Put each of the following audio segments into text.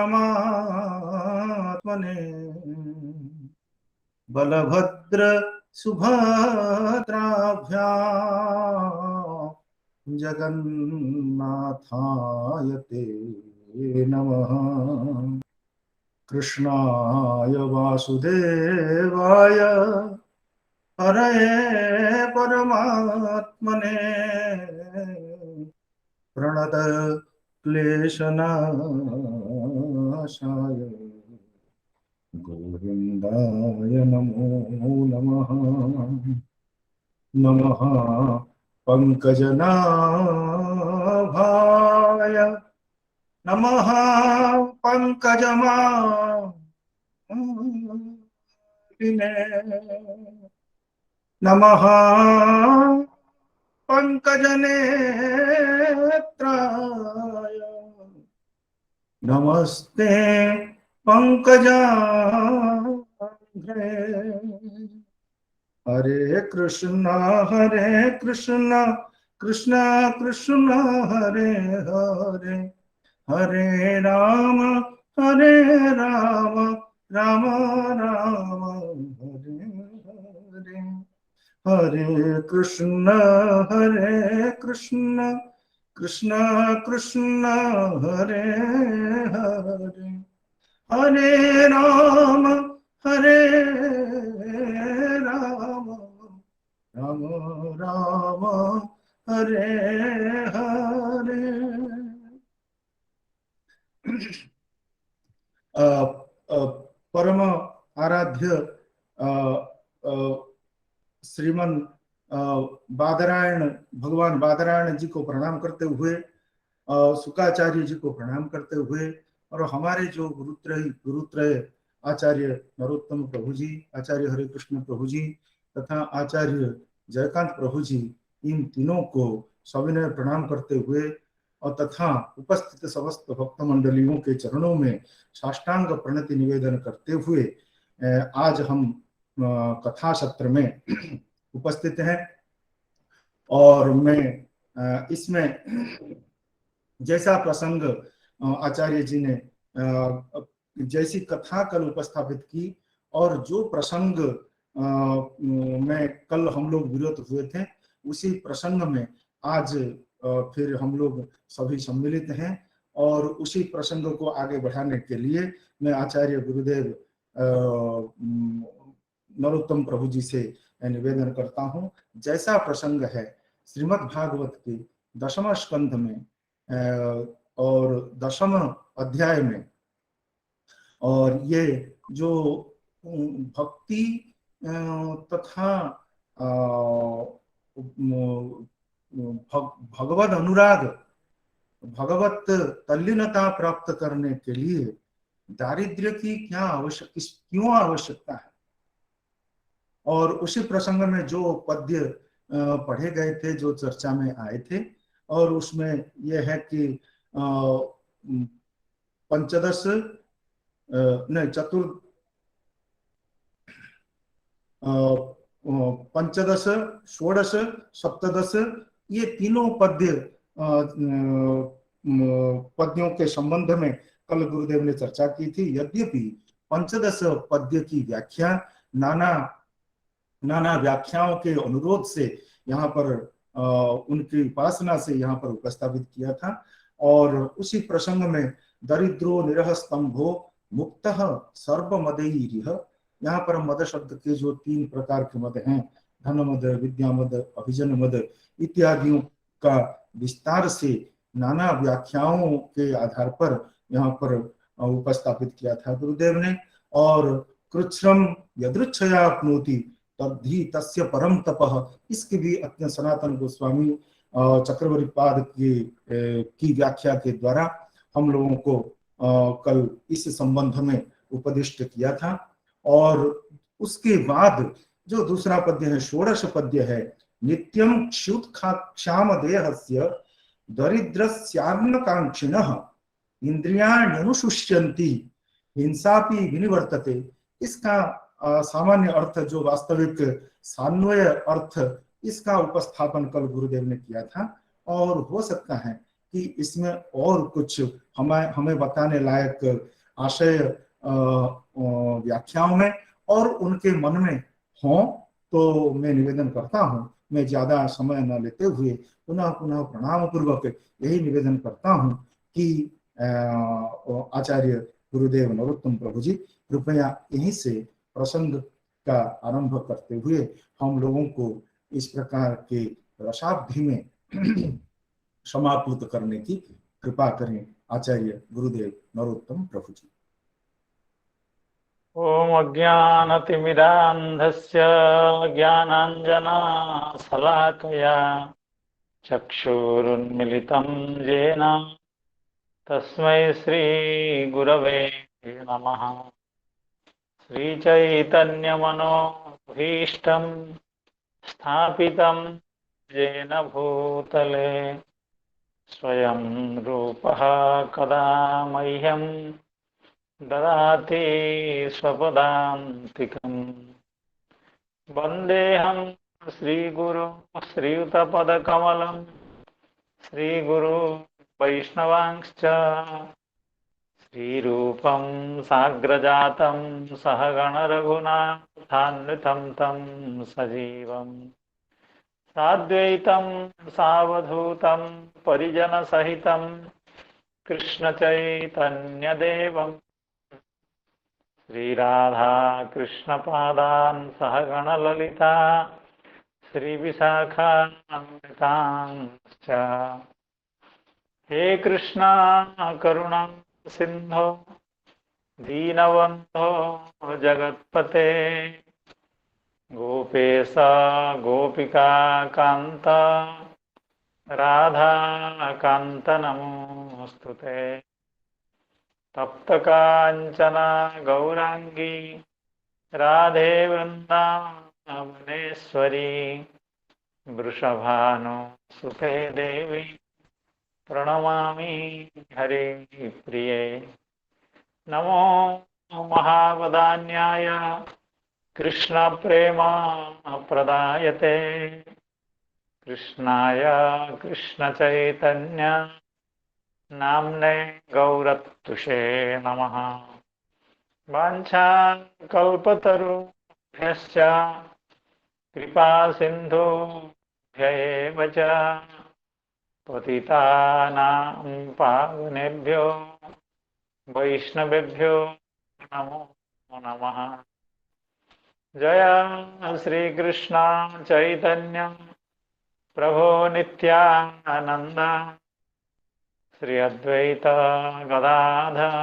परमात्मने बलभद्र सुभद्राभ्यां जगन्नाथाय ते नमः। कृष्णाय वासुदेवाय हरये परमात्मने प्रणत क्लेशनाशाय गोविन्दाय नमो नमः। नमः पंकजनाभाय नमः पंकजमालिने नमः पंकजनेत्राय नमस्ते पंकजांघ्रे। हरे कृष्णा कृष्ण कृष्ण हरे हरे, हरे राम राम राम हरे हरे। हरे कृष्ण कृष्ण कृष्ण हरे हरे, हरे राम राम राम राम हरे हरे। परम आराध्य श्रीमन बादरायण, भगवान बादरायण जी को प्रणाम करते हुए, शुकाचार्य जी को प्रणाम करते हुए, और हमारे जो गुरुत्रय आचार्य नरोत्तम प्रभु जी, आचार्य हरे कृष्ण प्रभु जी तथा आचार्य जयकांत प्रभु जी, इन तीनों को सविनय प्रणाम करते हुए और तथा उपस्थित समस्त भक्त मंडलियों के चरणों में साष्टांग प्रणति निवेदन करते हुए आज हम कथा सत्र में उपस्थित हैं। और मैं इसमें जैसा प्रसंग आचार्य जी ने जैसी कथा कल उपस्थापित की और जो प्रसंग में कल हम लोग विरत हुए थे, उसी प्रसंग में आज फिर हम लोग सभी सम्मिलित हैं। और उसी प्रसंग को आगे बढ़ाने के लिए मैं आचार्य गुरुदेव नरोत्तम प्रभु जी से निवेदन करता हूँ। जैसा प्रसंग है श्रीमद् भागवत के 10वें स्कंध में और 10वें अध्याय में, और ये जो भक्ति तथा भगवद अनुराग, भगवत तल्लीनता प्राप्त करने के लिए दारिद्र्य की क्यों आवश्यकता है, और उसी प्रसंग में जो पद्य पढ़े गए थे, जो चर्चा में आए थे, और उसमें यह है कि पंचदश पंचदश, षोडश, सप्तदश, ये तीनों पद्यों के संबंध में कल गुरुदेव ने चर्चा की थी। यद्यपि पंचदश पद्य की व्याख्या नाना व्याख्याओं के अनुरोध से यहाँ पर उनकी उपासना से यहाँ पर उपस्थापित किया था। और उसी प्रसंग में दरिद्रो निरह स्तंभो मुक्तः सर्वमदैरिह, यहाँ पर मद शब्द के जो 3 प्रकार के मद हैं, धन मद, विद्या मद, अभिजन मद इत्यादियों का विस्तार से नाना व्याख्याओं के आधार पर यहाँ पर उपस्थापित किया था गुरुदेव ने। और कृच्छ्रम यदृच्छया अपनोति तद्धि तस्य परम तपः, इसके भी अपने सनातन गोस्वामी चक्रवर्ती पाद की व्याख्या के द्वारा हम लोगों को कल इस संबंध में उपदिष्ट किया था। और उसके बाद जो दूसरा पद्य है, षोडश पद्य है, नित्यम क्षुत्क्षाम देहस्य दरिद्रस्यार्णकांक्षिणः इंद्रियाण्यनुशुष्यन्ति हिंसापि विनिवर्तते। इसका सामान्य अर्थ, जो वास्तविक सान्वय अर्थ, इसका उपस्थापन कल गुरुदेव ने किया था। और हो सकता है कि इसमें और कुछ हमें हमें बताने लायक आशय व्याख्याओं में और उनके मन में हो, तो मैं निवेदन करता हूँ, मैं ज्यादा समय न लेते हुए पुनः पुनः प्रणाम पूर्वक यही निवेदन करता हूँ कि आचार्य गुरुदेव नरोत्तम प्रभु जी कृपया यहीं से प्रसंग का आरंभ करते हुए हम लोगों को इस प्रकार के रसाब्धि में समाप्त करने की कृपा करें। आचार्य गुरुदेव नरोत्तम प्रभु जी। ओम अज्ञानतिमिरान्धस्य ज्ञानाञ्जनशलाकया चक्षुरुन्मिलितं येन तस्मै श्रीगुरवे नमः। श्रीचैतन्यमनोभीष्टं स्थापितं येन भूतले स्वयं रूपः कदा मह्यं ददाति स्वपदान्तिकम्। वन्देऽहं श्रीगुरु श्रीयुतपदकमलं श्रीगुरु वैष्णवांश्च श्रीरूपं साग्रजातं सहगण रघुनाथान्वितं तं सजीवम् साद्वैतं सावधूतं परिजनसहितं कृष्णचैतन्यदेवं श्रीराधा कृष्णपादान् सहगण ललिता श्रीविशाखान्वितांश्च। हे कृष्णा करुणा सिंधो दीनबन्धो जगत्पते गोपेश गोपिका कान्त राधा कान्त नमोस्तुते। तप्त कांचना गौरांगी राधे वृंदावनेश्वरी वृषभानुसुते देवी प्रणमामि हरे प्रिये। नमो महावदान्याय कृष्ण प्रेम प्रदायते कृष्णाय कृष्ण चैतन्य नाम्ने गौरत्तुषे नमः। वाञ्छाकल्पतरुभ्यश्च कृपा सिन्धुभ्य एव च पतितानां पावनेभ्यो वैष्णवेभ्यो नमो नमः। जय श्री कृष्ण चैतन्य प्रभो नित्यानंद श्री अद्वैत गदाधर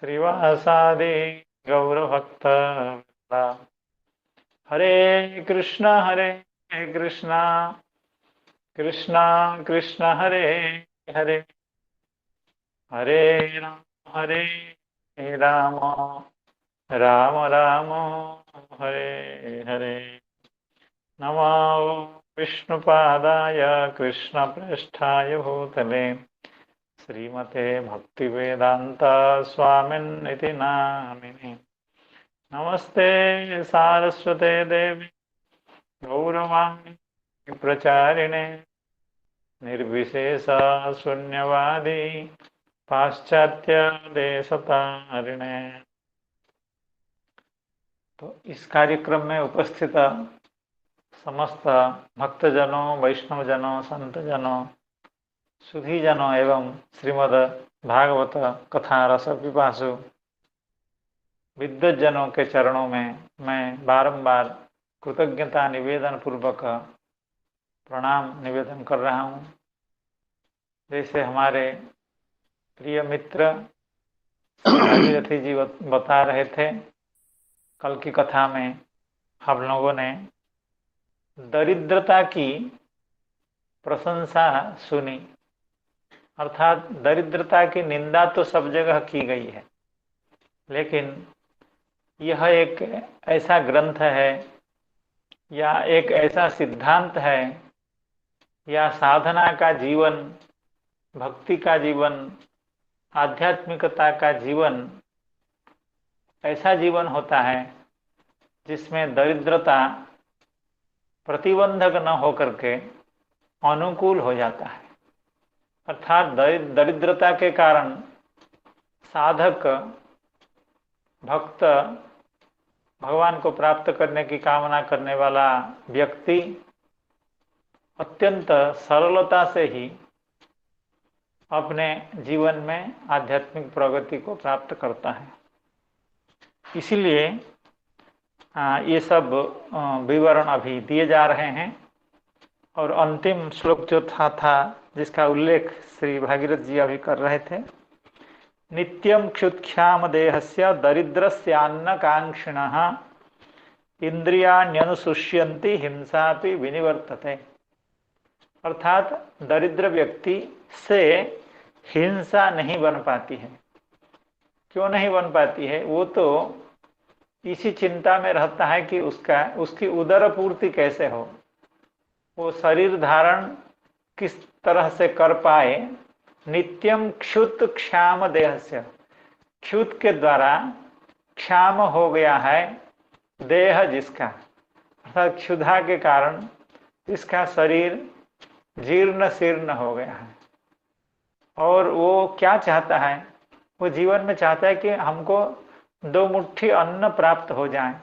श्रीवासादि गौरभक्त। हरे कृष्ण कृष्ण कृष्ण कृष्ण हरे हरे हरे हरे राम राम राम हरे हरे। नमो विष्णुपादाय कृष्णप्रेष्ठाय भूतले श्रीमते भक्तिवेदांत स्वामिन्निति नामिने। नमस्ते सारस्वते देवी गौरवाणी प्रचारिणे निर्विशेष शून्यवादी पाश्चात्य देशतारिणे। तो इस कार्यक्रम में उपस्थित समस्त भक्तजनों, वैष्णवजनों, संतजनों, सुधीजनों एवं श्रीमद् भागवत कथा रस पिपासु विद्वज्जनों के चरणों में मैं बारंबार कृतज्ञता निवेदन पूर्वक प्रणाम निवेदन कर रहा हूँ। जैसे हमारे प्रिय मित्र भागीरथी जी बता रहे थे, कल की कथा में हम लोगों ने दरिद्रता की प्रशंसा सुनी, अर्थात दरिद्रता की निंदा तो सब जगह की गई है, लेकिन यह एक ऐसा ग्रंथ है या एक ऐसा सिद्धांत है या साधना का जीवन, भक्ति का जीवन, आध्यात्मिकता का जीवन ऐसा जीवन होता है जिसमें दरिद्रता प्रतिबंधक न होकर के अनुकूल हो जाता है। अर्थात दरिद्रता के कारण साधक भक्त भगवान को प्राप्त करने की कामना करने वाला व्यक्ति अत्यंत सरलता से ही अपने जीवन में आध्यात्मिक प्रगति को प्राप्त करता है। इसीलिए ये सब विवरण अभी दिए जा रहे हैं। और अंतिम श्लोक जो था जिसका उल्लेख श्री भागीरथ जी अभी कर रहे थे, नित्यं क्षुत्क्षाम देहस्य दरिद्रस्यान्नकांक्षिणः इंद्रियाण्यनुशुष्यन्ति हिंसापि विनिवर्तते। अर्थात दरिद्र व्यक्ति से हिंसा नहीं बन पाती है। क्यों नहीं बन पाती है? वो तो इसी चिंता में रहता है कि उसकी उदर पूर्ति कैसे हो, वो शरीर धारण किस तरह से कर पाए। नित्यम क्षुत क्षाम देहस्य, क्षुत के द्वारा क्षाम हो गया है देह जिसका, अर्थात क्षुधा के कारण इसका शरीर जीर्ण शीर्ण हो गया है। और वो क्या चाहता है? वो जीवन में चाहता है कि हमको 2 मुट्ठी अन्न प्राप्त हो जाए,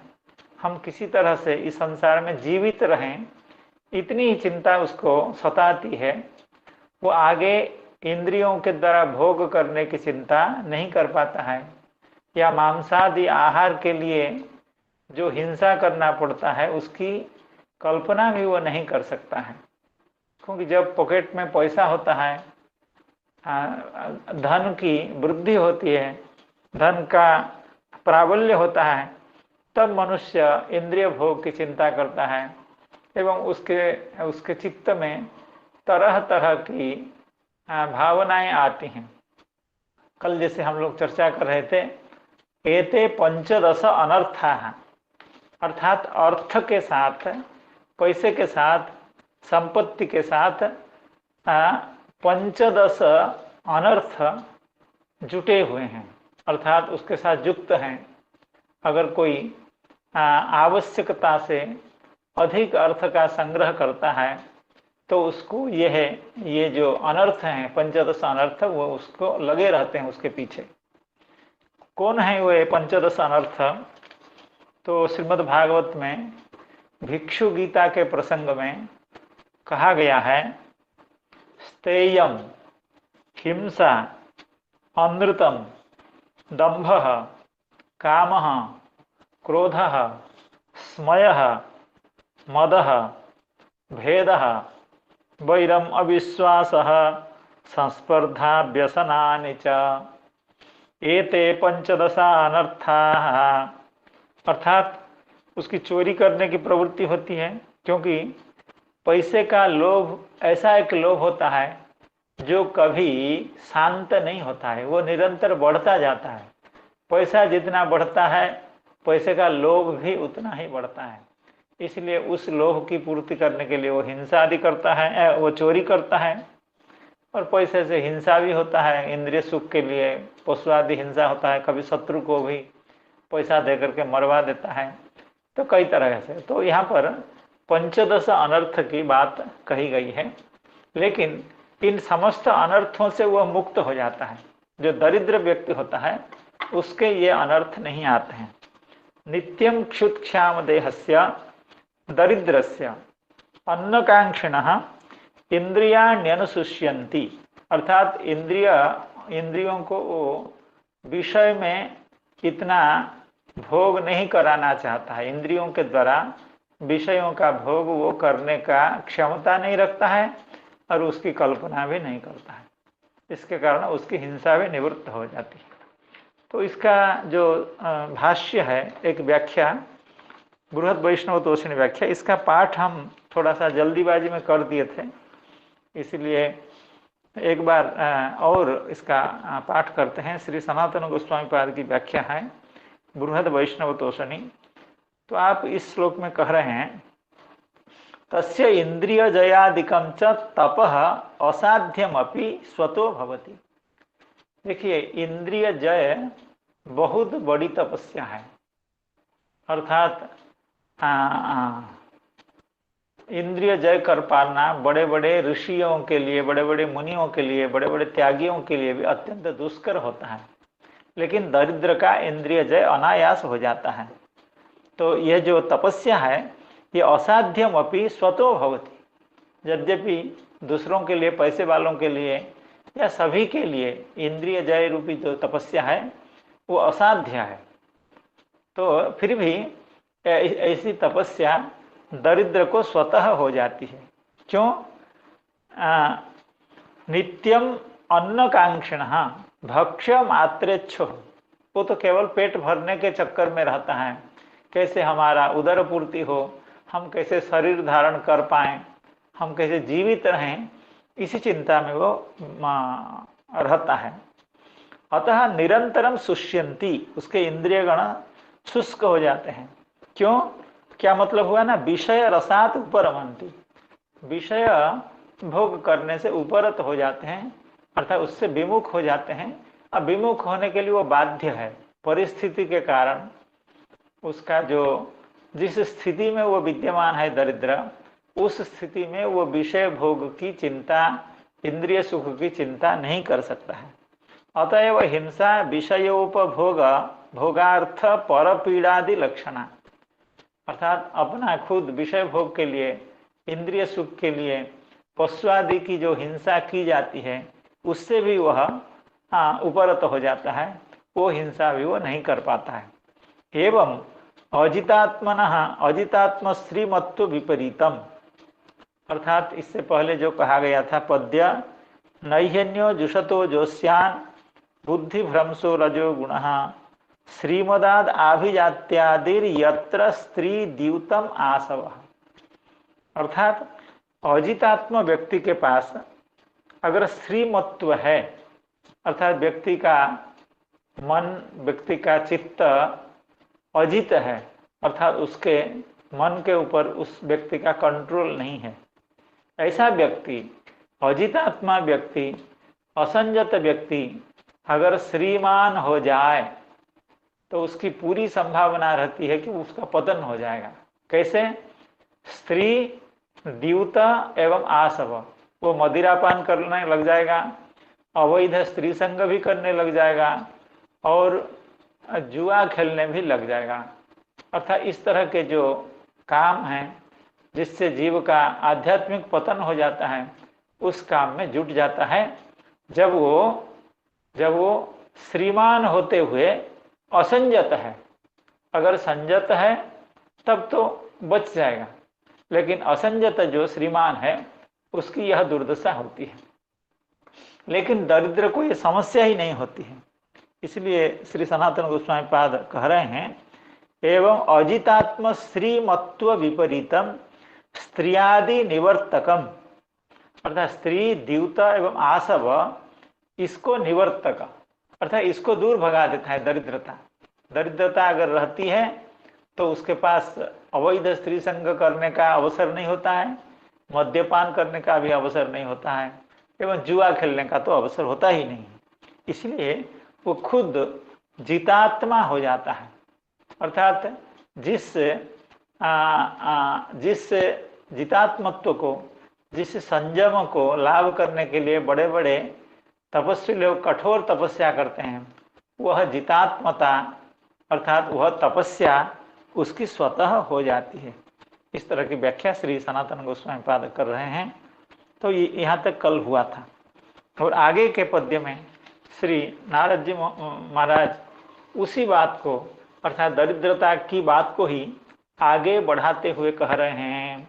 हम किसी तरह से इस संसार में जीवित रहें, इतनी ही चिंता उसको सताती है। वो आगे इंद्रियों के द्वारा भोग करने की चिंता नहीं कर पाता है, या मांसादि आहार के लिए जो हिंसा करना पड़ता है उसकी कल्पना भी वो नहीं कर सकता है। क्योंकि जब पॉकेट में पैसा होता है, धन की वृद्धि होती है, धन का प्राबल्य होता है, तब मनुष्य इंद्रिय भोग की चिंता करता है एवं उसके चित्त में तरह तरह की भावनाएं आती हैं। कल जैसे हम लोग चर्चा कर रहे थे, एते पंचदश अनर्था, अर्थात अर्थ के साथ, पैसे के साथ, संपत्ति के साथ 15 अनर्थ जुटे हुए हैं, अर्थात उसके साथ युक्त हैं। अगर कोई आवश्यकता से अधिक अर्थ का संग्रह करता है तो उसको ये जो अनर्थ हैं, 15 अनर्थ, वो उसको लगे रहते हैं उसके पीछे। कौन है वो 15 अनर्थ? तो श्रीमद् भागवत में भिक्षु गीता के प्रसंग में कहा गया है, स्तेयम, हिंसा, अनृतम, दंभः, कामः, क्रोधः, स्मयः, मदः, भेदः, वैरम अविश्वासः, संस्पर्धा व्यसनानि च, एते 15 अनर्थाः। अर्थात उसकी चोरी करने की प्रवृत्ति होती है, क्योंकि पैसे का लोभ ऐसा एक लोभ होता है जो कभी शांत नहीं होता है, वो निरंतर बढ़ता जाता है। पैसा जितना बढ़ता है पैसे का लोभ भी उतना ही बढ़ता है। इसलिए उस लोभ की पूर्ति करने के लिए वो हिंसा आदि करता है, वो चोरी करता है। और पैसे से हिंसा भी होता है, इंद्रिय सुख के लिए पशु आदि हिंसा होता है, कभी शत्रु को भी पैसा दे करके मरवा देता है। तो कई तरह से, तो यहाँ पर 15 अनर्थ की बात कही गई है, लेकिन इन समस्त अनर्थों से वह मुक्त हो जाता है। जो दरिद्र व्यक्ति होता है उसके ये अनर्थ नहीं आते हैं। नित्यम क्षुत्क्षाम देहस्य दरिद्रस्य अन्नकांक्षिणः इंद्रियाण्यनुशुष्यन्ति, अर्थात इंद्रियों को वो विषय में इतना भोग नहीं कराना चाहता है, इंद्रियों के द्वारा विषयों का भोग वो करने का क्षमता नहीं रखता है और उसकी कल्पना भी नहीं करता है। इसके कारण उसकी हिंसा भी निवृत्त हो जाती है। तो इसका जो भाष्य है, एक व्याख्या, बृहद वैष्णव तोषिणी व्याख्या, इसका पाठ हम थोड़ा सा जल्दीबाजी में कर दिए थे, इसलिए एक बार और इसका पाठ करते हैं। श्री सनातन गोस्वामी पाद की व्याख्या है बृहद वैष्णव तोषिणी। तो आप इस श्लोक में कह रहे हैं, तस्य इंद्रिय जयादिकं च तपः असाध्यमपि स्वतो भवति। देखिए, इंद्रिय जय बहुत बड़ी तपस्या है, अर्थात इंद्रिय जय कर पाना बड़े बड़े ऋषियों के लिए, बड़े बड़े मुनियों के लिए, बड़े बड़े त्यागियों के लिए भी अत्यंत दुष्कर होता है, लेकिन दरिद्र का इंद्रिय जय अनायास हो जाता है। तो यह जो तपस्या है ये असाध्यम अपि स्वतो भवति। यद्यपि दूसरों के लिए, पैसे वालों के लिए या सभी के लिए इंद्रिय जय रूपी जो तपस्या है वो असाध्य है, तो फिर भी ऐसी तपस्या दरिद्र को स्वतः हो जाती है। क्यों? नित्यम अन्नकांक्षिण भक्ष्य मात्रेच्छु, वो तो केवल पेट भरने के चक्कर में रहता है, कैसे हमारा उदर पूर्ति हो, हम कैसे शरीर धारण कर पाएं, हम कैसे जीवित रहें, इसी चिंता में वो रहता है। अतः निरंतरम शुष्यंती, उसके इंद्रिय गण शुष्क हो जाते हैं। क्यों? क्या मतलब हुआ ना, विषय रसात उपरमंती, विषय भोग करने से उपरत हो जाते हैं, अर्थात उससे विमुख हो जाते हैं। अब विमुख होने के लिए वो बाध्य है, परिस्थिति के कारण उसका जो जिस स्थिति में वो विद्यमान है दरिद्र, उस स्थिति में वो विषय भोग की चिंता, इंद्रिय सुख की चिंता नहीं कर सकता है। अतएव हिंसा विषयोपभोग भोगार्थ परपीड़ादि लक्षणा, अर्थात अपना खुद विषय भोग के लिए, इंद्रिय सुख के लिए पशु आदि की जो हिंसा की जाती है उससे भी वह उपरत हो जाता है, वो हिंसा भी वो नहीं कर पाता है। एवं अजितात्म श्रीमत्व विपरीतम, अर्थात इससे पहले जो कहा गया था पद्य, नैहन्यो जुषतो जोस्यान बुद्धि भ्रंशो रजो गुण श्रीमदाद आभिजात्यादिर यत्र स्त्री द्यूतम आसव, अर्थात अजितात्म व्यक्ति के पास अगर श्रीमत्व है, अर्थात व्यक्ति का मन, व्यक्ति का चित्त अजित है, अर्थात उसके मन के ऊपर उस व्यक्ति का कंट्रोल नहीं है, ऐसा व्यक्ति, अजितात्मा व्यक्ति, असंजत व्यक्ति अगर श्रीमान हो जाए तो उसकी पूरी संभावना रहती है कि उसका पतन हो जाएगा। कैसे? स्त्री द्यूत एवं आसव, वो मदिरापान करने लग जाएगा, अवैध स्त्री संग भी करने लग जाएगा और जुआ खेलने भी लग जाएगा। अर्थात इस तरह के जो काम हैं जिससे जीव का आध्यात्मिक पतन हो जाता है, उस काम में जुट जाता है। जब वो श्रीमान होते हुए असंजत है, अगर संजत है तब तो बच जाएगा, लेकिन असंजत जो श्रीमान है उसकी यह दुर्दशा होती है। लेकिन दरिद्र को यह समस्या ही नहीं होती है, इसलिए श्री सनातन गोस्वामी पाद कह रहे हैं, एवं अजितात्म श्रीमत्व विपरीतम स्त्रियादि निवर्तकम, अर्थात स्त्री द्यूत एवं आसव, इसको निवर्तक, अर्थात इसको दूर भगा देता है। दरिद्रता अगर रहती है तो उसके पास अवैध स्त्री संग करने का अवसर नहीं होता है, मद्यपान करने का भी अवसर नहीं होता है, एवं जुआ खेलने का तो अवसर होता ही नहीं। इसलिए वो खुद जितात्मा हो जाता है, अर्थात जिस जितात्मत्व को, जिस संयम को लाभ करने के लिए बड़े बड़े तपस्वी लोग कठोर तपस्या करते हैं, वह जितात्मता अर्थात वह तपस्या उसकी स्वतः हो जाती है। इस तरह की व्याख्या श्री सनातन गोस्वामी पाद कर रहे हैं। तो यहाँ तक कल हुआ था, और आगे के पद्य में श्री नारद जी महाराज उसी बात को, अर्थात दरिद्रता की बात को ही आगे बढ़ाते हुए कह रहे हैं,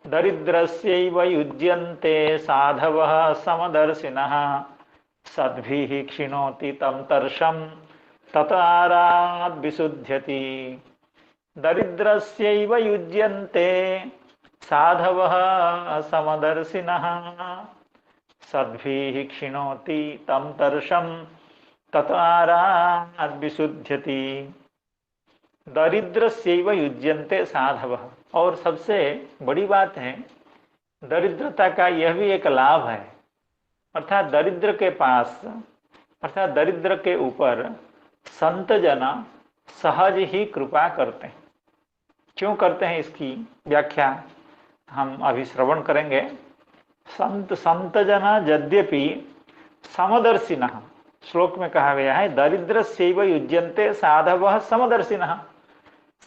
दरिद्रस्यैव युज्यन्ते साधवः समदर्शिनः सद्भिः क्षिणोति तं तर्षं ततारात् विशुध्यति। दरिद्रस्यैव युज्यन्ते साधवः समदर्शिनः सद्भिः क्षिणोति तं तर्षं ततारात् विशुध्यति। दरिद्रस्यैव युज्यन्ते साधवः, और सबसे बड़ी बात है दरिद्रता का यह भी एक लाभ है, अर्थात दरिद्र के पास, अर्थात दरिद्र के ऊपर संत जन सहज ही कृपा करते हैं। क्यों करते हैं इसकी व्याख्या, हम अभी श्रवण करेंगे। संत संत जना यद्यपि समदर्शिनः, श्लोक में कहा गया है दरिद्रस्यैव युज्यन्ते साधवः समदर्शिनः।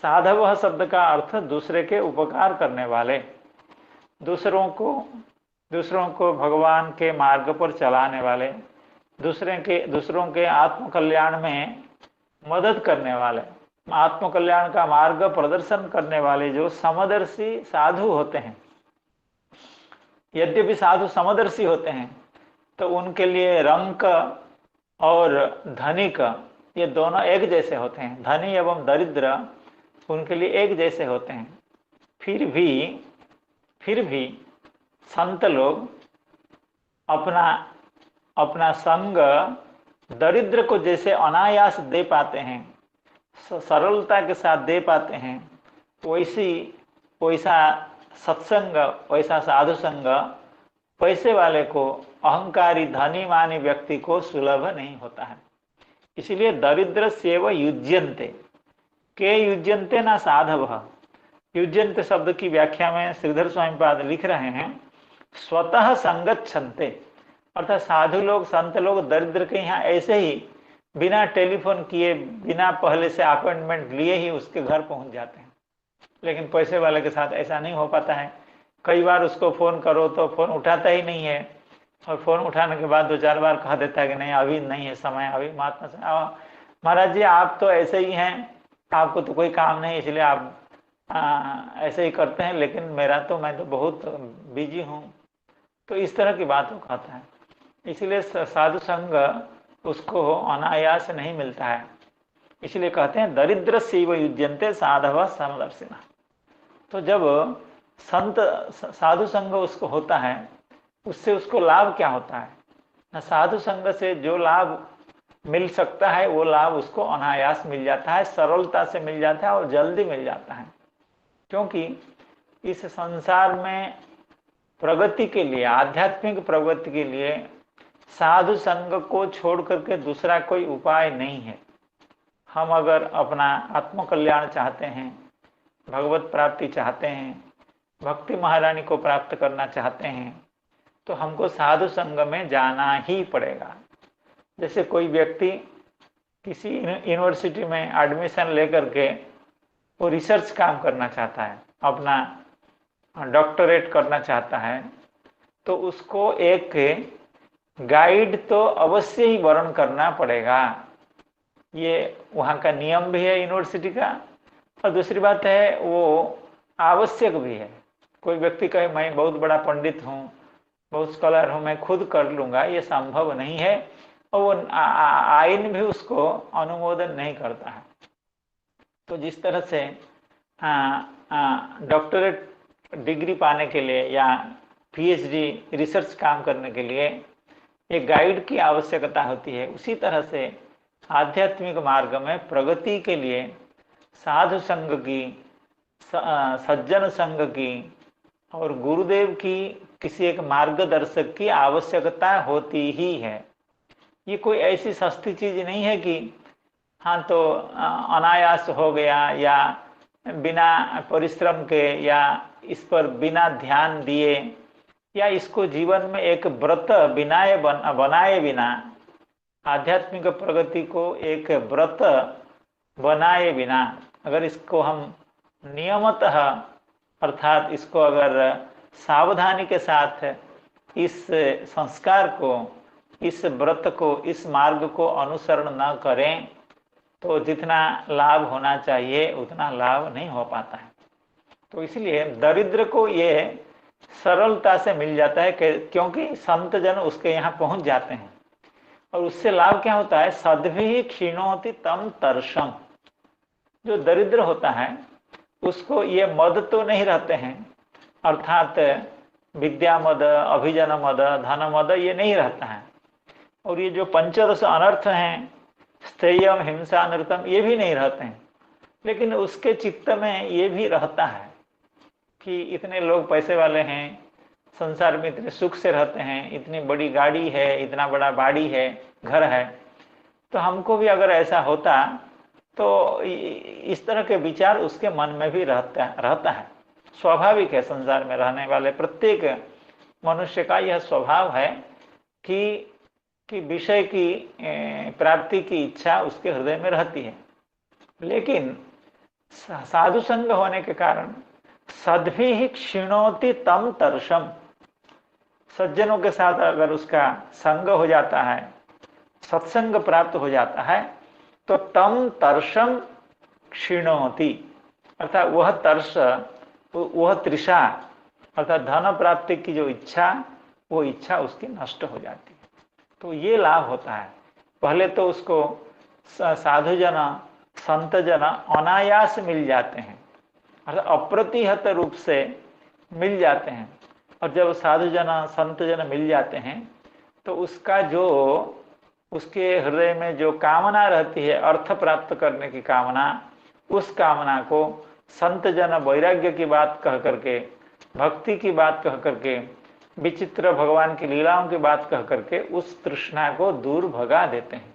साधवः शब्द का अर्थ दूसरे के उपकार करने वाले, दूसरों को भगवान के मार्ग पर चलाने वाले, दूसरों के आत्म कल्याण में मदद करने वाले, आत्म कल्याण का मार्ग प्रदर्शन करने वाले जो समदर्शी साधु होते हैं। यद्यपि साधु समदर्शी होते हैं तो उनके लिए रंक और धनिक ये दोनों एक जैसे होते हैं, धनी एवं दरिद्र उनके लिए एक जैसे होते हैं। फिर भी संत लोग अपना संग दरिद्र को जैसे अनायास दे पाते हैं, सरलता के साथ दे पाते हैं, वैसा सत्संग, वैसा साधु संग पैसे वाले को, अहंकारी धनी मानी व्यक्ति को सुलभ नहीं होता है। इसलिए दरिद्र सेव युज्यन्ते, के युज्यन्ते ना साधव। युज्यन्ते शब्द की व्याख्या में श्रीधर स्वामीपाद लिख रहे हैं स्वतः संगच्छन्ते, अर्थात साधु लोग संत लोग दरिद्र के यहाँ ऐसे ही बिना टेलीफोन किए, बिना पहले से अपॉइंटमेंट लिए ही उसके घर पहुंच जाते हैं। लेकिन पैसे वाले के साथ ऐसा नहीं हो पाता है। कई बार उसको फ़ोन करो तो फ़ोन उठाता ही नहीं है, और फ़ोन उठाने के बाद 2-4 बार कह देता है कि नहीं अभी नहीं है समय, अभी महाराज जी आप तो ऐसे ही हैं, आपको तो कोई काम नहीं इसलिए आप ऐसे ही करते हैं, लेकिन मैं तो बहुत बिजी हूँ। तो इस तरह की बात वो कहता है। इसलिए साधु संग उसको अनायास नहीं मिलता है। इसलिए कहते हैं दरिद्र सेव युज्यन्ते साधव समदर्शिनः। तो जब संत साधु संग उसको होता है, उससे उसको लाभ क्या होता है ना? साधु संग से जो लाभ मिल सकता है वो लाभ उसको अनायास मिल जाता है, सरलता से मिल जाता है और जल्दी मिल जाता है। क्योंकि इस संसार में प्रगति के लिए, आध्यात्मिक प्रगति के लिए साधु संग को छोड़ करके दूसरा कोई उपाय नहीं है। हम अगर अपना आत्म कल्याण चाहते हैं, भगवत प्राप्ति चाहते हैं, भक्ति महारानी को प्राप्त करना चाहते हैं, तो हमको साधु संग में जाना ही पड़ेगा। जैसे कोई व्यक्ति किसी यूनिवर्सिटी में एडमिशन लेकर के वो रिसर्च काम करना चाहता है, अपना डॉक्टरेट करना चाहता है, तो उसको एक गाइड तो अवश्य ही वर्ण करना पड़ेगा। ये वहाँ का नियम भी है यूनिवर्सिटी का, और दूसरी बात है वो आवश्यक भी है। कोई व्यक्ति कहे मैं बहुत बड़ा पंडित हूँ, बहुत स्कॉलर हूँ, मैं खुद कर लूँगा, ये संभव नहीं है, और वो आईन भी उसको अनुमोदन नहीं करता है। तो जिस तरह से डॉक्टरेट डिग्री पाने के लिए या पीएचडी रिसर्च काम करने के लिए एक गाइड की आवश्यकता होती है, उसी तरह से आध्यात्मिक मार्ग में प्रगति के लिए साधु संग की, सज्जन संग की और गुरुदेव की, किसी एक मार्गदर्शक की आवश्यकता होती ही है। ये कोई ऐसी सस्ती चीज नहीं है कि हाँ तो अनायास हो गया, या बिना परिश्रम के, या इस पर बिना ध्यान दिए, या इसको जीवन में एक व्रत बनाए बिना, आध्यात्मिक प्रगति को एक व्रत बनाए बिना अगर इसको हम नियमतः, अर्थात इसको अगर सावधानी के साथ इस संस्कार को, इस व्रत को, इस मार्ग को अनुसरण न करें तो जितना लाभ होना चाहिए उतना लाभ नहीं हो पाता है। तो इसलिए दरिद्र को ये सरलता से मिल जाता है क्योंकि संत जन उसके यहाँ पहुंच जाते हैं, और उससे लाभ क्या होता है? सद्भिः क्षीणोति तम तर्षम। जो दरिद्र होता है उसको ये मद तो नहीं रहते हैं, अर्थात विद्या मद, अभिजन मद, धन मद, ये नहीं रहता है। और ये जो पंचरस अनर्थ हैं, स्थेयम, हिंसा, नृतम, ये भी नहीं रहते हैं। लेकिन उसके चित्त में ये भी रहता है कि इतने लोग पैसे वाले हैं, संसार में इतने सुख से रहते हैं, इतनी बड़ी गाड़ी है, इतना बड़ा बाड़ी है, घर है, तो हमको भी अगर ऐसा होता तो इस तरह के विचार उसके मन में भी रहता है। स्वाभाविक है। संसार में रहने वाले प्रत्येक मनुष्य का यह स्वभाव है कि विषय की प्राप्ति की इच्छा उसके हृदय में रहती है। लेकिन साधु संग होने के कारण सद्भि ही क्षीणोति तम तर्षम, सज्जनों के साथ अगर उसका संग हो जाता है, सत्संग प्राप्त हो जाता है, तो तम तर्षम क्षीणोति, अर्थात वह तर्ष, वह तृषा, अर्थात धन प्राप्ति की जो इच्छा, वो इच्छा उसकी नष्ट हो जाती है। तो ये लाभ होता है। पहले तो उसको साधुजन संतजन अनायास मिल जाते हैं, अर्थात अप्रतिहत रूप से मिल जाते हैं। और जब साधुजन संतजन मिल जाते हैं तो उसका जो उसके हृदय में जो कामना रहती है, अर्थ प्राप्त करने की कामना, उस कामना को संतजन वैराग्य की बात कह करके, भक्ति की बात कह करके, विचित्र भगवान की लीलाओं की बात कह करके उस तृष्णा को दूर भगा देते हैं।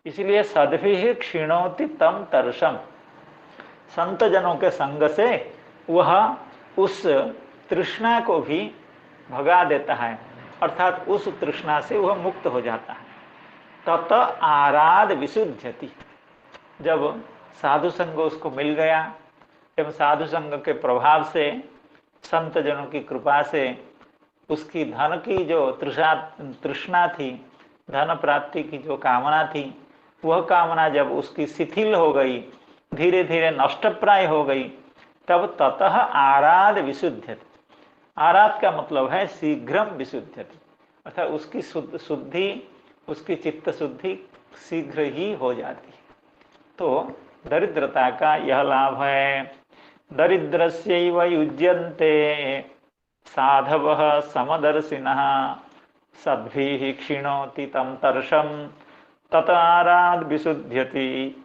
इसलिए सद्भिः क्षीणोति तम तर्षम, संत जनों के संग से वह उस तृष्णा को भी भगा देता है, अर्थात उस तृष्णा से वह मुक्त हो जाता है। तत आराध विशुद्ध्यति, जब साधु संग उसको मिल गया एवं साधु संग के प्रभाव से, संत जनों की कृपा से उसकी धन की जो तृष्णा थी, धन प्राप्ति की जो कामना थी, वह कामना जब उसकी शिथिल हो गई, धीरे धीरे नष्टप्राय हो गई, तब ततः आराध विशुद्ध्यति। आराध का मतलब है शीघ्रम विशुद्ध्यति, अर्थात उसकी शुद्धि, उसकी चित्त शुद्धि शीघ्र ही हो जाती है। तो दरिद्रता का यह लाभ है। दरिद्रस्यैव युज्यन्ते साधवः समदर्शिनः सद्भिः क्षीणोति तं तर्षं तत आराध विशुद्ध्यति।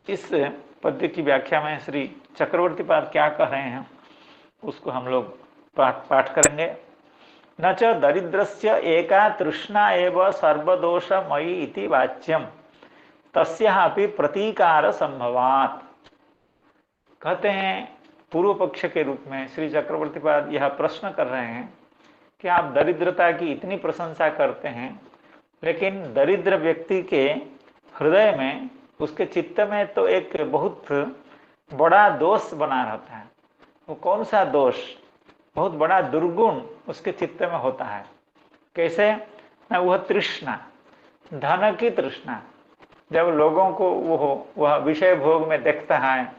इस पद्य की व्याख्या में श्री चक्रवर्ती पाद क्या कह रहे हैं उसको हम लोग पाठ करेंगे। न च दरिद्रस्य एका तृष्णा एव सर्वदोषमयी इति वाच्यम तस्यापि प्रतीकार संभवात्। कहते हैं पूर्व पक्ष के रूप में श्री चक्रवर्ती पाद यह प्रश्न कर रहे हैं कि आप दरिद्रता की इतनी प्रशंसा करते हैं, लेकिन दरिद्र व्यक्ति के हृदय में, उसके चित्त में तो एक बहुत बड़ा दोष बना रहता है। वो कौन सा दोष? बहुत बड़ा दुर्गुण उसके चित्त में होता है। कैसे? ना वह तृष्णा, धन की तृष्णा। जब लोगों को वह विषय भोग में देखता है,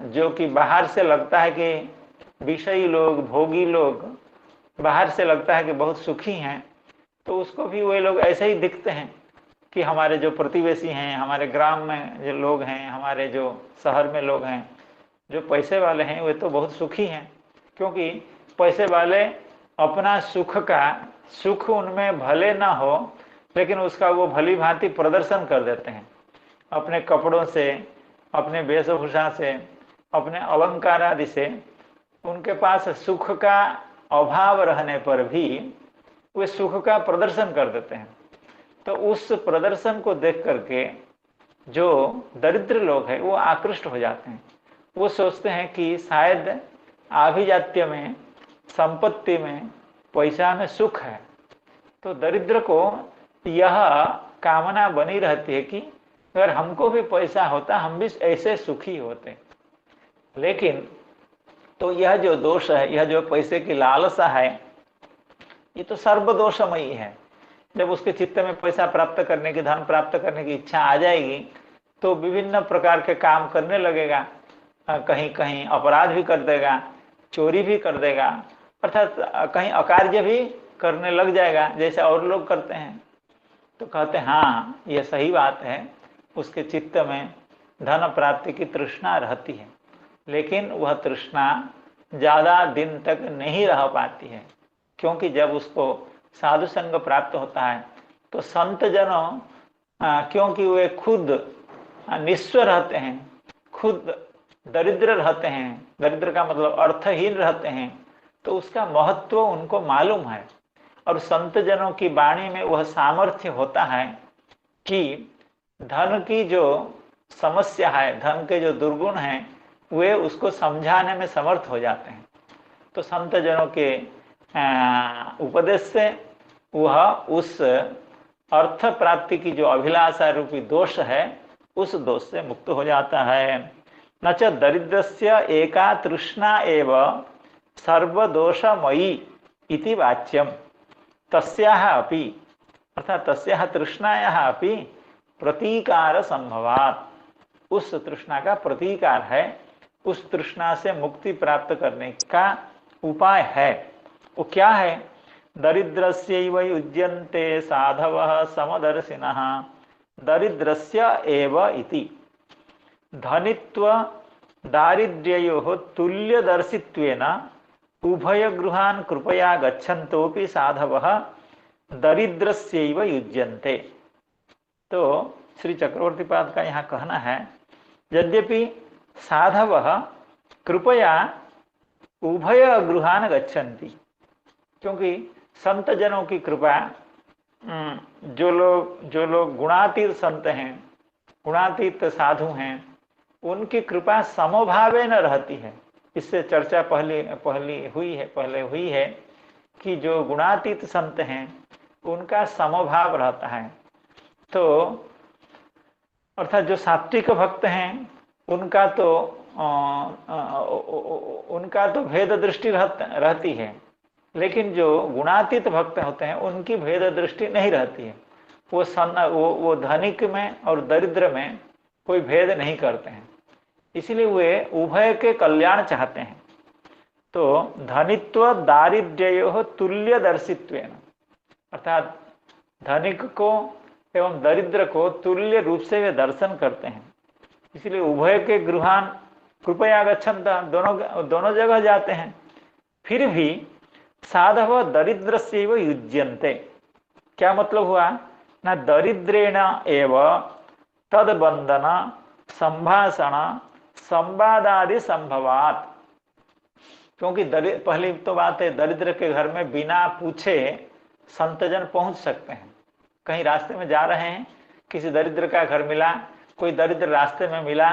जो कि बाहर से लगता है कि विषयी लोग, भोगी लोग बाहर से लगता है कि बहुत सुखी हैं, तो उसको भी वे लोग ऐसे ही दिखते हैं कि हमारे जो प्रतिवेशी हैं, हमारे ग्राम में जो लोग हैं, हमारे जो शहर में लोग हैं, जो पैसे वाले हैं, वे तो बहुत सुखी हैं। क्योंकि पैसे वाले अपना सुख उनमें भले ना हो, लेकिन उसका वो भली भांति प्रदर्शन कर देते हैं अपने कपड़ों से, अपने वेशभूषा से, अपने अलंकार आदि से। उनके पास सुख का अभाव रहने पर भी वे सुख का प्रदर्शन कर देते हैं। तो उस प्रदर्शन को देख करके जो दरिद्र लोग हैं वो आकृष्ट हो जाते हैं। वो सोचते हैं कि शायद आभिजात्य में, संपत्ति में, पैसा में सुख है। तो दरिद्र को यह कामना बनी रहती है कि अगर हमको भी पैसा होता हम भी ऐसे सुखी होते। लेकिन तो यह जो दोष है, यह जो पैसे की लालसा है, ये तो सर्वदोषमयी है। जब उसके चित्त में पैसा प्राप्त करने की, धन प्राप्त करने की इच्छा आ जाएगी तो विभिन्न प्रकार के काम करने लगेगा, कहीं कहीं अपराध भी कर देगा, चोरी भी कर देगा, अर्थात कहीं अकार्य भी करने लग जाएगा जैसे और लोग करते हैं। तो कहते हैं हाँ, यह सही बात है, उसके चित्त में धन प्राप्ति की तृष्णा रहती है, लेकिन वह तृष्णा ज़्यादा दिन तक नहीं रह पाती है। क्योंकि जब उसको साधु संग प्राप्त होता है तो संत जनों, क्योंकि वे खुद निस्व रहते हैं, खुद दरिद्र रहते हैं, दरिद्र का मतलब अर्थहीन रहते हैं, तो उसका महत्व उनको मालूम है। और संत जनों की वाणी में वह सामर्थ्य होता है कि धन की जो समस्या है, धन के जो दुर्गुण हैं, वे उसको समझाने में समर्थ हो जाते हैं। तो संत जनों के उपदेश से वह उस अर्थ प्राप्ति की जो अभिलाषा रूपी दोष है, उस दोष से मुक्त हो जाता है। न च दरिद्रस्य एका तृष्णा एव सर्वदोषमयी इति वाच्यम तस्याः अपि, अर्थात तस्याः तृष्णायाः अपि प्रतीकार संभवात्, उस तृष्णा का प्रतीकार है, उस तृष्णा से मुक्ति प्राप्त करने का उपाय है। वो क्या है? दरिद्रस्यैव युज्यन्ते साधवः समदर्शिनः दरिद्रस्य एव इति। धनित्व दारिद्र्ययोः तुल्यदर्शित्वेन उभयगृहान् कृपया गच्छन्तोपि साधवः दरिद्रस्यैव युज्यन्ते। तो श्री चक्रवर्तीपाद का यहाँ कहना है, यद्यपि साधवः कृपया उभय गृहान गच्छन्ति, क्योंकि संत जनों की कृपा, जो लोग गुणातीत संत हैं, गुणातीत साधु हैं, उनकी कृपा समभावे न रहती है। इससे चर्चा पहले हुई है कि जो गुणातीत संत हैं उनका समभाव रहता है। तो अर्थात जो सात्विक भक्त हैं उनका तो भेद दृष्टि रहती है, लेकिन जो गुणातीत भक्त होते हैं उनकी भेद दृष्टि नहीं रहती है। वो धनिक में और दरिद्र में कोई भेद नहीं करते हैं, इसलिए वे उभय के कल्याण चाहते हैं। तो धनित्व दारिद्र्यो तुल्यदर्शित्वेन, अर्थात धनिक को एवं दरिद्र को तुल्य रूप से वे दर्शन करते हैं, इसलिए उभय के गृहान कृपया गच्छन्ता, दोनों जगह जाते हैं। फिर भी साधव दरिद्रस्यैव युज्यन्ते, क्या मतलब हुआ? न दरिद्रेण एव तद्बंधन संभाषण संवादादि संभवात, क्योंकि पहली तो बात है, दरिद्र के घर में बिना पूछे संतजन पहुंच सकते हैं। कहीं रास्ते में जा रहे हैं, किसी दरिद्र का घर मिला, कोई दरिद्र रास्ते में मिला,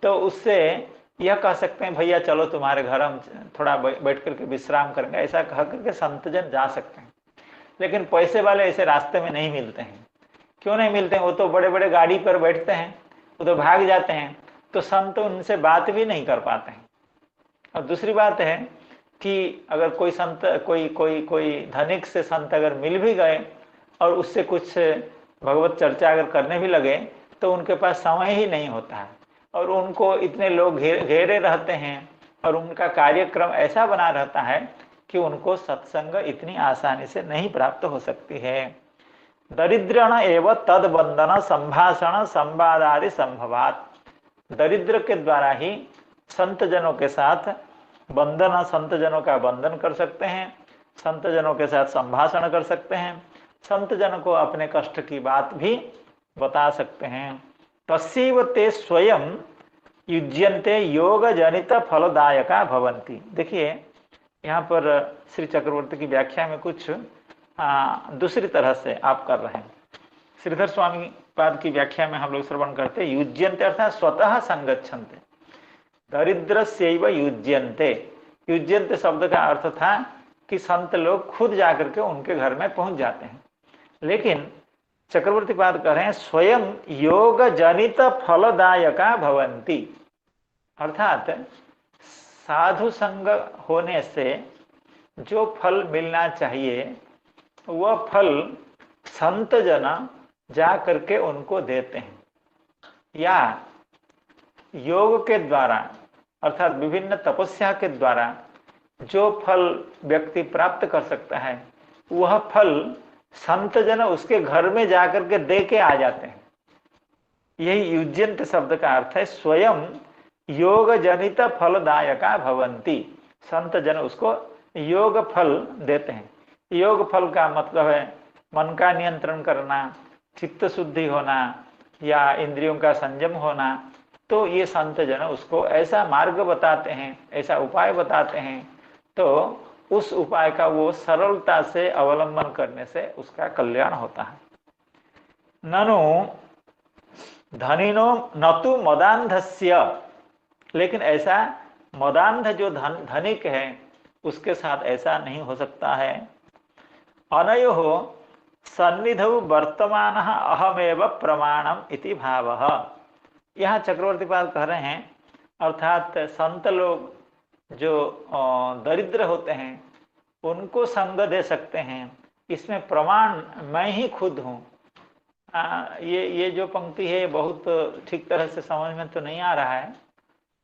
तो उससे यह कह सकते हैं, भैया चलो तुम्हारे घर हम थोड़ा बैठ करके विश्राम करेंगे, ऐसा कह करके संतजन जा सकते हैं। लेकिन पैसे वाले ऐसे रास्ते में नहीं मिलते हैं। क्यों नहीं मिलते हैं? वो तो बड़े बड़े गाड़ी पर बैठते हैं, वो तो भाग जाते हैं, तो संत उनसे बात भी नहीं कर पाते हैं। और दूसरी बात है कि अगर कोई संत कोई धनिक से संत अगर मिल भी गए और उससे कुछ भगवत चर्चा अगर करने भी लगे, तो उनके पास समय ही नहीं होता है, और उनको इतने लोग घेरे रहते हैं, और उनका कार्यक्रम ऐसा बना रहता है कि उनको सत्संग इतनी आसानी से नहीं प्राप्त हो सकती है। दरिद्रण एव तद्बंधन संभाषण संवादादि संभवात, दरिद्र के द्वारा ही संत जनों के साथ बंधन, संत जनों का बंधन कर सकते हैं, संत जनों के साथ संभाषण कर सकते हैं, संत जन को अपने कष्ट की बात भी बता सकते हैं। तस्यैव ते स्वयं युज्यन्ते योग जनित फलदायका भवन्ति। देखिए यहाँ पर श्री चक्रवर्ती की व्याख्या में कुछ दूसरी तरह से आप कर रहे हैं। श्रीधर स्वामी पाद की व्याख्या में हम लोग श्रवण करते, युज्यन्ते अर्थात स्वतः संगच्छन्ते, दरिद्रस्यैव युज्यन्ते। युज्यन्ते शब्द का अर्थ था कि संत लोग खुद जाकर के उनके घर में पहुंच जाते हैं, लेकिन चक्रवर्ती पाद कह रहे हैं स्वयं योग जनित फलदायका भवन्ति, अर्थात साधु संग होने से जो फल मिलना चाहिए वह फल संत जना जा करके उनको देते हैं, या योग के द्वारा अर्थात विभिन्न तपस्या के द्वारा जो फल व्यक्ति प्राप्त कर सकता है वह फल संत जन उसके घर में जाकर के दे के आ जाते हैं। यही युज्यंत शब्द का अर्थ है, स्वयं योग जनित फलदायका भवन्ति, संत जन उसको योग फल देते हैं। योग फल का मतलब है मन का नियंत्रण करना, चित्त शुद्धि होना, या इंद्रियों का संयम होना। तो ये संत जन उसको ऐसा मार्ग बताते हैं, ऐसा उपाय बताते हैं, तो उस उपाय का वो सरलता से अवलंबन करने से उसका कल्याण होता है। ननु धनिनो नतु मदांधस्य लेकिन ऐसा मदान्ध जो धनिक है उसके साथ ऐसा नहीं हो सकता है। अनयोः सन्निधौ वर्तमान अहमेव प्रमाणम इति भावः। यहाँ चक्रवर्ती पाद कह रहे हैं, अर्थात संत लोग जो दरिद्र होते हैं उनको संग दे सकते हैं, इसमें प्रमाण मैं ही खुद हूँ। ये जो पंक्ति है बहुत ठीक तरह से समझ में तो नहीं आ रहा है,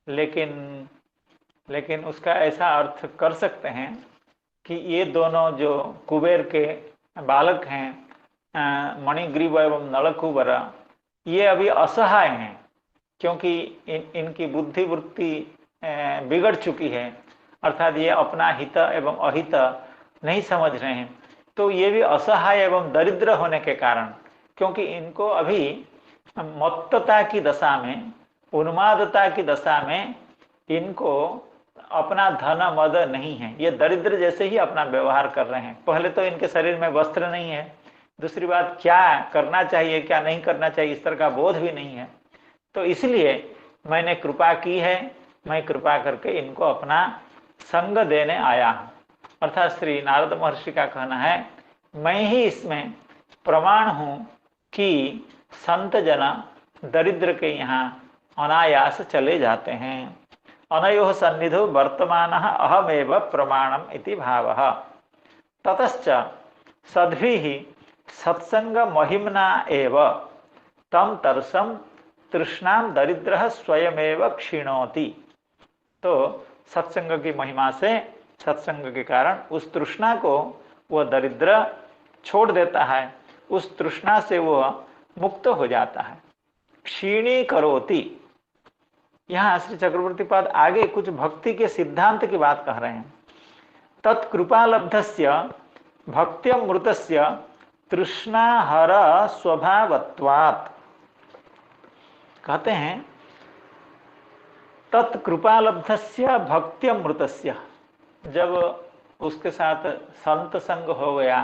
लेकिन उसका ऐसा अर्थ कर सकते हैं कि ये दोनों जो कुबेर के बालक हैं, मणिग्रीव एवं नलकुबर, ये अभी असहाय हैं क्योंकि इनकी बुद्धि वृत्ति बिगड़ चुकी है, अर्थात ये अपना हित एवं अहित नहीं समझ रहे हैं। तो ये भी असहाय एवं दरिद्र होने के कारण, क्योंकि इनको अभी मत्तता की दशा में, उन्मादता की दशा में इनको अपना धन मद नहीं है, ये दरिद्र जैसे ही अपना व्यवहार कर रहे हैं। पहले तो इनके शरीर में वस्त्र नहीं है, दूसरी बात क्या करना चाहिए क्या नहीं करना चाहिए इस तरह का बोध भी नहीं है। तो इसलिए मैंने कृपा की है, मैं कृपा करके इनको अपना संग देने आया हूँ। अर्थात श्री नारद महर्षि का कहना है, मैं ही इसमें प्रमाण हूँ कि संत जना दरिद्र के यहाँ अनायास चले जाते हैं। अनयोः सन्निधौ वर्तमानः अहमेव प्रमाणम इति भावः। ततश्च सद्भिः सत्संग महिम्ना एव तम तरसम तृष्णाम दरिद्रः स्वयमेव क्षीणोति। तो सत्संग की महिमा से, सत्संग के कारण उस तृष्णा को वह दरिद्र छोड़ देता है, उस तृष्णा से वह मुक्त हो जाता है। क्षीणी करोति। यहाँ श्री चक्रवर्ती पाद आगे कुछ भक्ति के सिद्धांत की बात कह रहे हैं। तत्कृपालब्धस्य भक्त्यमृतस्य तृष्णाहर स्वभावत्वात्। कहते हैं तत्कृपालब्धस्य भक्त्यमृतस्य, जब उसके साथ संत संग हो गया,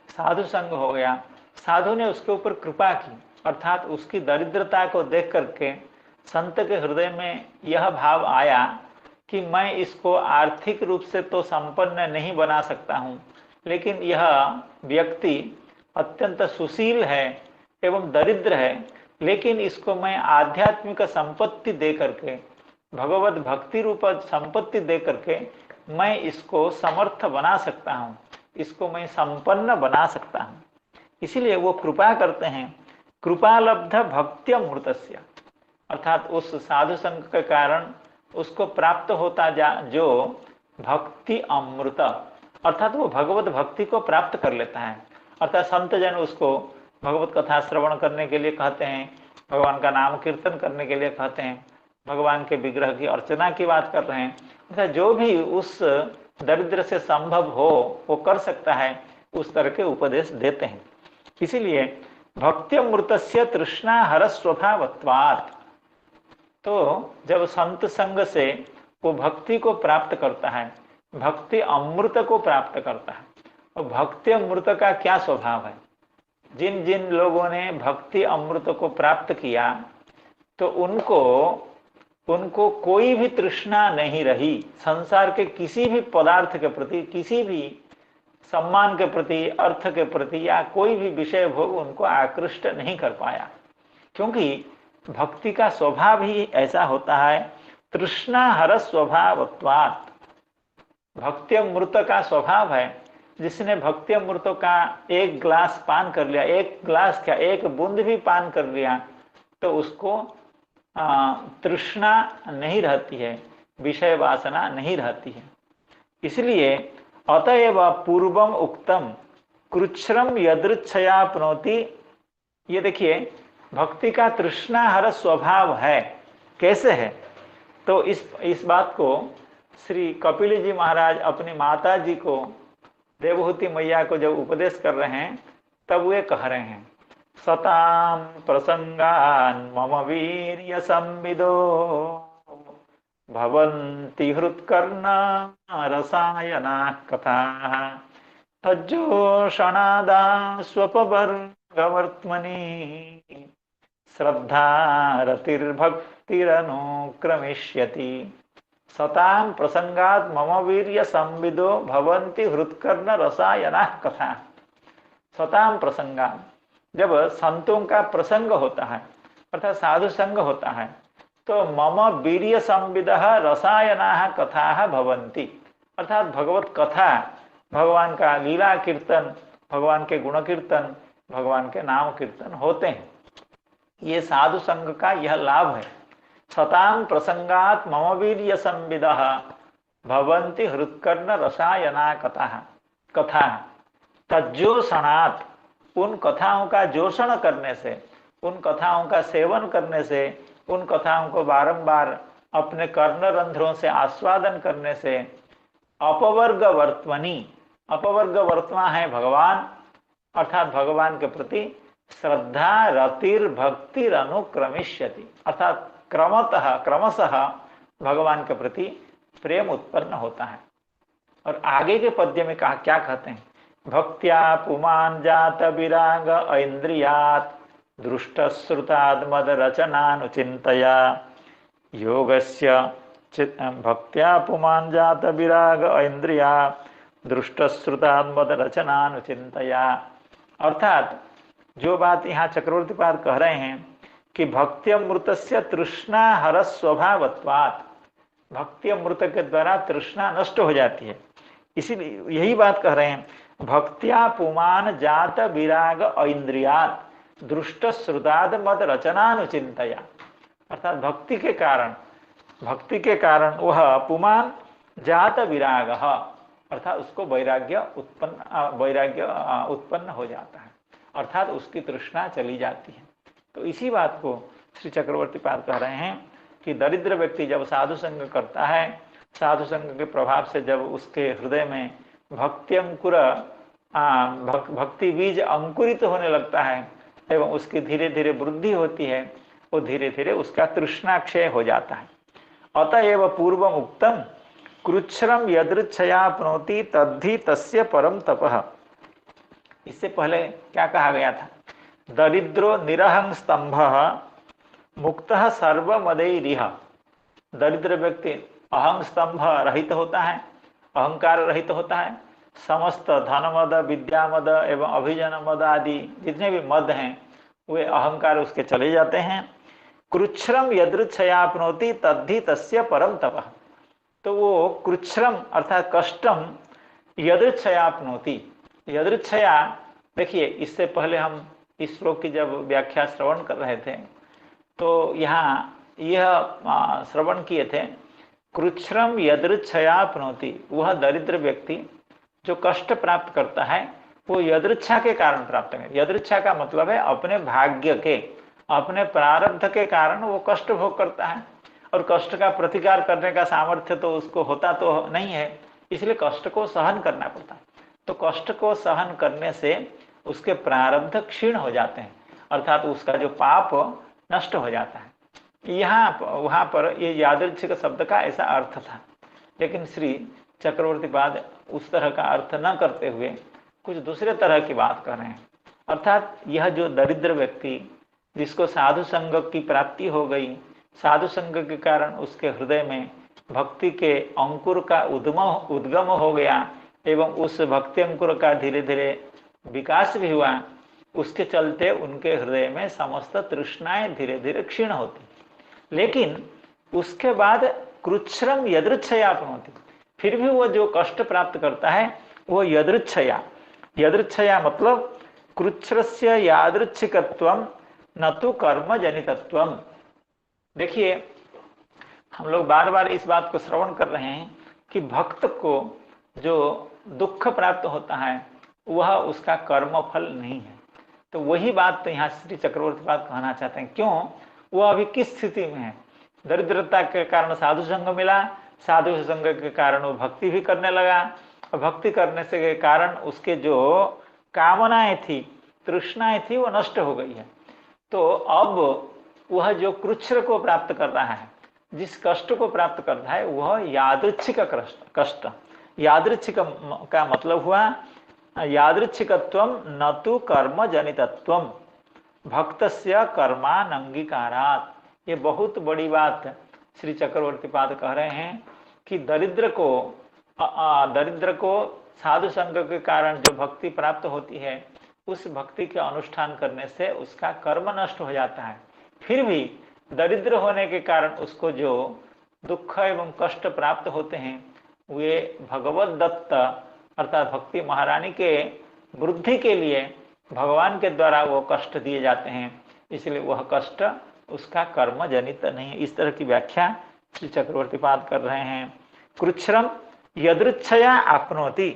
साधु संग हो गया, साधु ने उसके ऊपर कृपा की, अर्थात उसकी दरिद्रता को देख करके संत के हृदय में यह भाव आया कि मैं इसको आर्थिक रूप से तो संपन्न नहीं बना सकता हूँ, लेकिन यह व्यक्ति अत्यंत सुशील है एवं दरिद्र है, लेकिन इसको मैं आध्यात्मिक संपत्ति दे करके, भगवत भक्ति रूप संपत्ति दे करके मैं इसको समर्थ बना सकता हूँ, इसको मैं संपन्न बना सकता हूँ। इसीलिए वो कृपा करते हैं। कृपालब्ध भक्त्यमृतस्य, अर्थात उस साधु संग के कारण उसको प्राप्त होता जो भक्ति अमृत, अर्थात वो भगवत भक्ति को प्राप्त कर लेता है। अर्थात संत जन उसको भगवत कथा श्रवण करने के लिए कहते हैं, भगवान का नाम कीर्तन करने के लिए कहते हैं, भगवान के विग्रह की अर्चना की बात कर रहे हैं। अर्थात जो भी उस दरिद्र से संभव हो वो कर सकता है, उस तरह के उपदेश देते हैं। इसीलिए भक्त्यमृतस्य तृष्णाहर स्वभावत्वात्। तो जब संत संग से वो भक्ति को प्राप्त करता है, भक्ति अमृत को प्राप्त करता है। और भक्ति अमृत का क्या स्वभाव है, जिन जिन लोगों ने भक्ति अमृत को प्राप्त किया तो उनको कोई भी तृष्णा नहीं रही, संसार के किसी भी पदार्थ के प्रति, किसी भी सम्मान के प्रति, अर्थ के प्रति या कोई भी विषय भोग उनको आकृष्ट नहीं कर पाया, क्योंकि भक्ति का स्वभाव ही ऐसा होता है। तृष्णा हर स्वभावत्वात्, भक्ति अमृत का स्वभाव है। जिसने भक्ति अमृत का एक ग्लास पान कर लिया, एक ग्लास क्या एक बूंद भी पान कर लिया, तो उसको तृष्णा नहीं रहती है, विषय वासना नहीं रहती है। इसलिए अतएव पूर्वम उक्तम कृच्छ्रम यदृच्छयाप्नोति। ये देखिए भक्ति का तृष्णाहर स्वभाव है, कैसे है? तो इस बात को श्री कपिल जी महाराज अपनी माता जी को, देवहूति मैया को जब उपदेश कर रहे हैं तब वे कह रहे हैं, सताम प्रसंगान मम वीर्य संविदो भवन्ति हृत्कर्णा रसायना कथा तज्जोषणादा स्वपवर्गवर्त्मनि श्रद्धा रतिर्भक्तिरनुक्रमिष्यति सतां प्रसंगात मम वीर्य संविदो भवन्ति हृत्कर्ण रसायनाः कथा। सतां प्रसंगात, जब संतों का प्रसंग होता है अर्थात साधु संग होता है तो मम वीर्य संविदः रसायनाः कथाः भवन्ति, अर्थात भगवत कथा, भगवान का लीला कीर्तन, भगवान के गुण कीर्तन, भगवान के नाम कीर्तन होते हैं। ये साधु संग का यह लाभ है। सतां प्रसंगात मम वीर्य संविदः भवन्ति हृत्कर्ण रसायना कथा तज्जोषणात्, उन कथाओं का जोषण करने से, उन कथाओं का सेवन करने से, उन कथाओं को बारंबार अपने कर्ण रंध्रों से आस्वादन करने से अपवर्ग वर्त्मनि, अपवर्ग वर्त्मा है भगवान, अर्थात भगवान के प्रति श्रद्धा रतिर्भक्तिर अनुक्रमिष्यति, अर्थात क्रमशः भगवान के प्रति प्रेम उत्पन्न होता है। और आगे के पद्य में कहा, क्या कहते हैं, भक्त्या पुमान जात विराग ऐन्द्रियात् दृष्टश्रुताद्मद रचनानुचिन्तया योगस्य भक्त्या पुमान जात विराग ऐन्द्रिया दृष्टश्रुताद्मद रचनानुचिन्तया, अर्थात जो बात यहाँ चक्रवर्तीपाद कह रहे हैं कि भक्त्यमृतस्य तृष्णा हर स्वभावत्वात्, भक्त्यमृत के द्वारा तृष्णा नष्ट हो जाती है, इसीलिए यही बात कह रहे हैं, भक्त्या पुमान जात विराग ऐन्द्रियात् दृष्ट श्रुताद मद रचनानुचिन्तया, अर्थात भक्ति के कारण वह पुमान जात विराग, अर्थात उसको वैराग्य उत्पन्न हो जाता है, अर्थात उसकी तृष्णा चली जाती है। तो इसी बात को श्री चक्रवर्तीपाद कह रहे हैं कि दरिद्र व्यक्ति जब साधु संग करता है, साधु संग के प्रभाव से जब उसके हृदय में भक्ति बीज अंकुरित होने लगता है एवं उसकी धीरे धीरे वृद्धि होती है, वो धीरे धीरे उसका तृष्णा क्षय हो जाता है। अतएव पूर्वम उक्तम कृच्छ्रम यदृच्छयाप्नोति तद्धि तस्य परम तपः, इससे पहले क्या कहा गया था, दरिद्रो निरहं स्तंभः मुक्तः सर्वमदैरिह, दरिद्र व्यक्ति अहं स्तंभ रहित होता है, अहंकार रहित होता है, समस्त धन मद विद्या मद एवं अभिजन मद आदि जितने भी मद हैं वे अहंकार उसके चले जाते हैं। कृच्छ्रम यदृच्छयाप्नोति तद्धि तस्य परम तपः, तो वो कृच्छ्रम अर्थात कष्टम यदृच्छयाप्नोति, यदृच्छया, देखिए इससे पहले हम इस श्लोक की जब व्याख्या श्रवण कर रहे थे तो यहाँ यह श्रवण किए थे, कृच्छ्रम यदृच्छयाप्नोति, वह दरिद्र व्यक्ति जो कष्ट प्राप्त करता है वो यदृच्छा के कारण प्राप्त है। यदृच्छा का मतलब है अपने भाग्य के, अपने प्रारब्ध के कारण वो कष्ट भोग करता है, और कष्ट का प्रतिकार करने का सामर्थ्य तो उसको होता तो नहीं है, इसलिए कष्ट को सहन करना पड़ता है। तो कष्ट को सहन करने से उसके प्रारब्ध क्षीण हो जाते हैं, अर्थात उसका जो पाप नष्ट हो जाता है। यहाँ वहाँ पर ये यादृच्छिक शब्द का ऐसा अर्थ था, लेकिन श्री चक्रवर्तीपाद उस तरह का अर्थ न करते हुए कुछ दूसरे तरह की बात कर रहे हैं, अर्थात यह जो दरिद्र व्यक्ति जिसको साधु संग की प्राप्ति हो गई, साधु संग के कारण उसके हृदय में भक्ति के अंकुर का उद्गम हो गया एवं उस भक्ति अंकुर का धीरे धीरे विकास भी हुआ, उसके चलते उनके हृदय में समस्त तृष्णाएं धीरे धीरे क्षीण होती, लेकिन उसके बाद कृच्छ्रम यदृच्छयाप्नोति, फिर भी वो जो कष्ट प्राप्त करता है वो यदृच्छया, यदृच्छया मतलब कृच्छ्रस्य यादृच्छिकत्वम न तो कर्म जनितत्वम। देखिए हम लोग बार बार इस बात को श्रवण कर रहे हैं कि भक्त को जो दुख प्राप्त होता है वह उसका कर्म फल नहीं है, तो वही बात तो यहाँ श्री चक्रवर्तीपाद कहना चाहते हैं। क्यों, वह अभी किस स्थिति में है, दरिद्रता के कारण साधु संग मिला, साधु संग के कारण वो भक्ति भी करने लगा, और भक्ति करने से के कारण उसके जो कामनाएं थी, तृष्णाएं थी, वो नष्ट हो गई है। तो अब वह जो कृच्छ्र को प्राप्त कर रहा है, जिस कष्ट को प्राप्त कर रहा है वह यादृच्छिक कष्ट। यादृच्छिक का मतलब हुआ यादृच्छिकत्वम न तो कर्म जनितत्वम, भक्तस्य कर्मान अंगीकारात। ये बहुत बड़ी बात श्री चक्रवर्ती पाद कह रहे हैं कि दरिद्र को साधु संग के कारण जो भक्ति प्राप्त होती है, उस भक्ति के अनुष्ठान करने से उसका कर्म नष्ट हो जाता है। फिर भी दरिद्र होने के कारण उसको जो दुख एवं कष्ट प्राप्त होते हैं, वे भगवत दत्त अर्थात भक्ति महारानी के वृद्धि के लिए भगवान के द्वारा वो कष्ट दिए जाते हैं, इसलिए वह कष्ट उसका कर्म जनित नहीं है। इस तरह की व्याख्या श्री चक्रवर्ती पाद कर रहे हैं। कृच्छ्रम यदृच्छया आपनोति,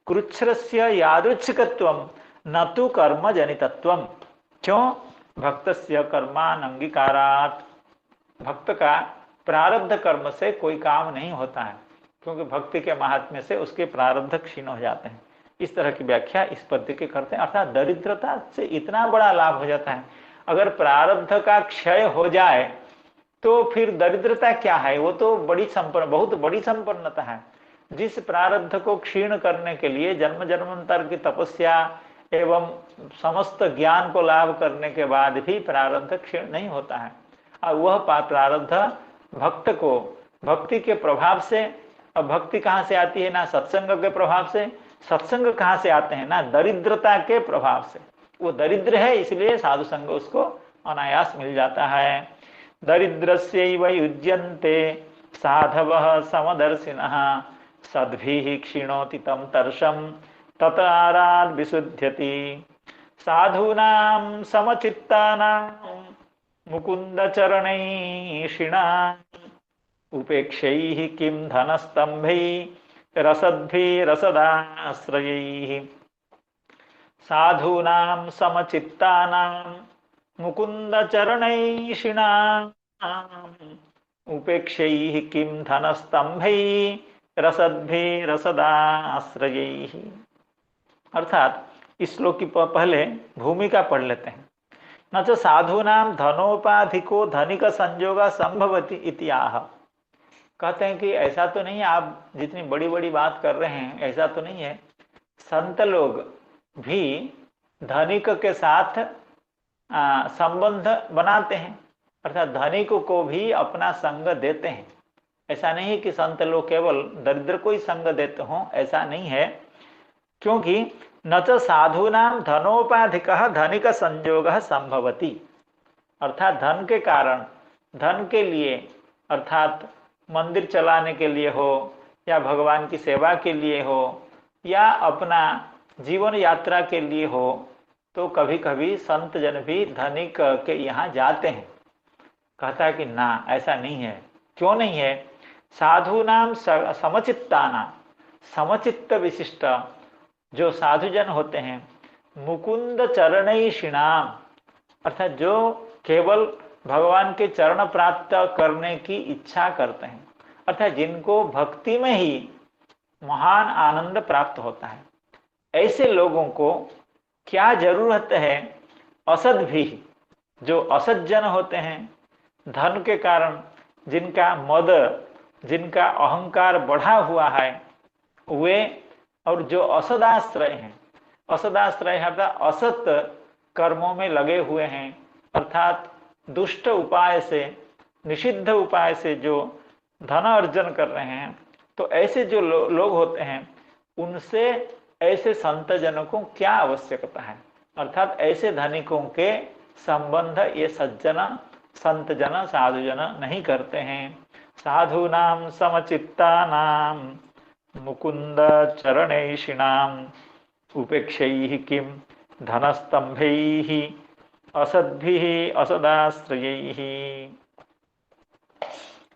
कृच्छ्रस्य यादृच्छिकत्वम न तो कर्म जनितत्वम। क्यों? भक्तस्य कर्मान अंगीकारात, भक्त का प्रारब्ध कर्म से कोई काम नहीं होता है, क्योंकि भक्ति के महात्म्य से उसके प्रारब्ध क्षीण हो जाते हैं। इस तरह की व्याख्या इस पद्य के करते हैं। अर्थात दरिद्रता से इतना बड़ा लाभ हो जाता है, अगर प्रारब्ध का क्षय हो जाए तो फिर दरिद्रता क्या है? वो तो बहुत बड़ी संपन्नता है। जिस प्रारब्ध को क्षीण करने के लिए जन्म जन्मांतर की तपस्या एवं समस्त ज्ञान को लाभ करने के बाद भी प्रारब्ध क्षीण नहीं होता है, और वह प्रारब्ध भक्त को भक्ति के प्रभाव से, अब भक्ति कहाँ से आती है? ना सत्संग के प्रभाव से। सत्संग कहाँ से आते हैं? ना दरिद्रता के प्रभाव से। वो दरिद्र है, इसलिए साधु संग उसको अनायास मिल जाता है। दरिद्रस्यैव युज्यन्ते साधवः समदर्शिनः, सद्भिः क्षीणोति तं तर्षं तताराद् विशुध्यति। साधूनां समचित्तानां मुकुन्दचरणैषिणाम्, उपेक्षैः किं धनस्तम्भैः रसद्भिरसदाश्रयैः। साधूनां समचित्तानां मुकुन्दचरणैषिणाम्, उपेक्षैः किं धनस्तम्भैः रसद्भिरसदाश्रयैः। अर्थात इस श्लोक की पहले भूमिका पढ़ लेते हैं। न च साधूनां धनोपाधिको धनिक संयोग संभवति इति आह। कहते हैं कि ऐसा तो नहीं है, आप जितनी बड़ी बड़ी बात कर रहे हैं ऐसा तो नहीं है। संत लोग भी धनिक के साथ संबंध बनाते हैं, अर्थात धनिक को भी अपना संग देते हैं। ऐसा नहीं है कि संत लोग केवल दरिद्र को ही संग देते हों, ऐसा नहीं है। क्योंकि न च साधूनां धनोपाधिकः धनिक संयोगः संभवति, अर्थात धन के कारण, धन के लिए अर्थात मंदिर चलाने के लिए हो या भगवान की सेवा के लिए हो या अपना जीवन यात्रा के लिए हो, तो कभी कभी संत जन भी धनिक के यहाँ जाते हैं। कहता है कि ना, ऐसा नहीं है। क्यों नहीं है? साधूनाम समचित्तानां, समचित्त विशिष्ट जो साधुजन होते हैं, मुकुंद चरणैषिणाम, अर्थात जो केवल भगवान के चरण प्राप्त करने की इच्छा करते हैं, अर्थात जिनको भक्ति में ही महान आनंद प्राप्त होता है, ऐसे लोगों को क्या जरूरत है? असद भी, जो असज्जन होते हैं, धन के कारण जिनका मद, जिनका अहंकार बढ़ा हुआ है, वे, और जो असदाश्रय हैं, असदाश्रय अर्थात असत कर्मों में लगे हुए हैं, अर्थात दुष्ट उपाय से, निषिद्ध उपाय से जो धन अर्जन कर रहे हैं, तो ऐसे जो लोग होते हैं, उनसे ऐसे संत जनों को क्या आवश्यकता है? अर्थात ऐसे धनिकों के संबंध ये सज्जन, संत जन, साधु जन नहीं करते हैं। साधूनां समचित्तानां मुकुंद चरणैषिणाम्, उपेक्षैः किं धनस्तंभैः असद्भिः असदाश्रयैः।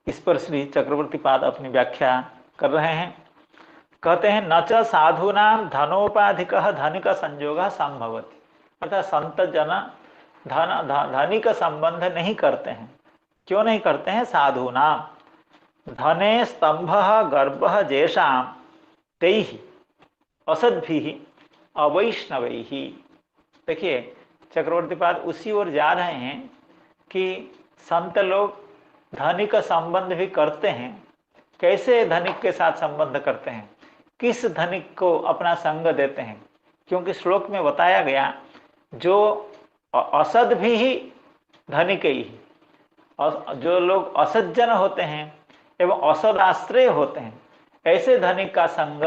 इस पर श्री चक्रवर्ती पाद अपनी व्याख्या कर रहे हैं। कहते हैं न च साधूनां धनोपाधिकः धनिक संयोगः संभवति, अर्थात संत जन धनिक संबंध नहीं करते हैं। क्यों नहीं करते हैं? साधूनां धने स्तंभः गर्भः जेषां तैः असद्भिः अवैष्णवैः। देखिए चक्रवर्ती पाद उसी ओर जा रहे हैं कि संत लोग धनिक संबंध भी करते हैं। कैसे धनिक के साथ संबंध करते हैं? किस धनिक को अपना संग देते हैं? क्योंकि श्लोक में बताया गया जो असद भी ही धनिक ही, जो लोग असज्जन होते हैं एवं असदाश्रय होते हैं, ऐसे धनिक का संग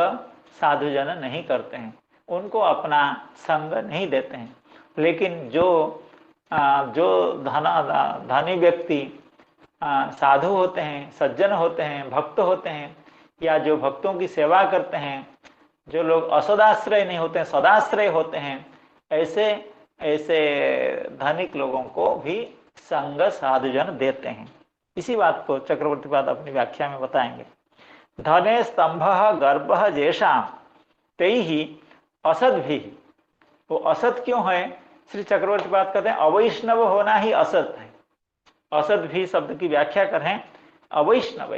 साधुजन नहीं करते हैं, उनको अपना संग नहीं देते हैं। लेकिन जो धनी व्यक्ति साधु होते हैं, सज्जन होते हैं, भक्त होते हैं, या जो भक्तों की सेवा करते हैं, जो लोग असदाश्रय नहीं होते हैं, सदाश्रय होते हैं, ऐसे ऐसे धनिक लोगों को भी संग साधुजन देते हैं। इसी बात को चक्रवर्ती पाद अपनी व्याख्या में बताएंगे। धने स्तंभ गर्भ जेषाम तैहि असद भी। वो असत क्यों है? श्री चक्रवर्ती पाद कहते हैं अवैष्णव होना ही असत है। असत भी शब्द की व्याख्या करें अवैष्णव,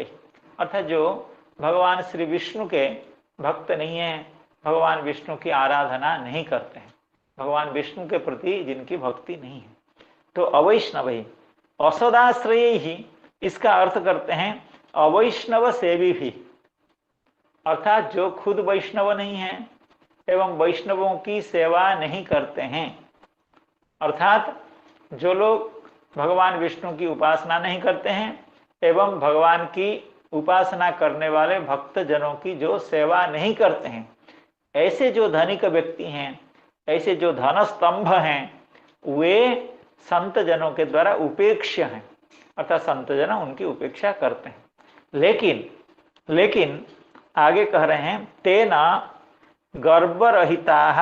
अर्थात जो भगवान श्री विष्णु के भक्त नहीं है, भगवान विष्णु की आराधना नहीं करते हैं, भगवान विष्णु के प्रति जिनकी भक्ति नहीं है, तो अवैष्णव ही। असदाश्रय ही इसका अर्थ करते हैं अवैष्णव सेवी भी, अर्थात जो खुद वैष्णव नहीं है एवं वैष्णवों की सेवा नहीं करते हैं, अर्थात जो लोग भगवान विष्णु की उपासना नहीं करते हैं एवं भगवान की उपासना करने वाले भक्त जनों की जो सेवा नहीं करते हैं, ऐसे जो धनिक व्यक्ति हैं, ऐसे जो धन स्तंभ हैं, वे संत जनों के द्वारा उपेक्ष्य हैं, अर्थात संत जन उनकी उपेक्षा करते हैं। लेकिन आगे कह रहे हैं तेना गर्भरहिताः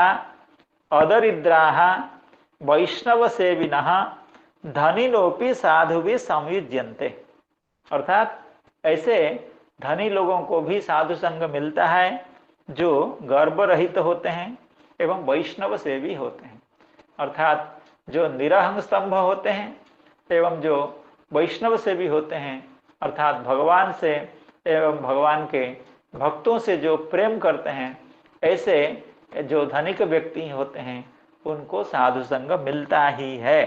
अदरिद्राः वैष्णव सेविनः धनिनोपि साधुभिः संयुज्यन्ते, अर्थात ऐसे धनी लोगों को भी साधु संग मिलता है जो गर्भ रहित होते हैं एवं वैष्णव सेवी होते हैं, अर्थात जो निरहंग स्तंभ होते हैं एवं जो वैष्णव सेवी होते हैं, अर्थात भगवान से एवं भगवान के भक्तों से जो प्रेम करते हैं, ऐसे जो धनिक व्यक्ति होते हैं उनको साधु संग मिलता ही है।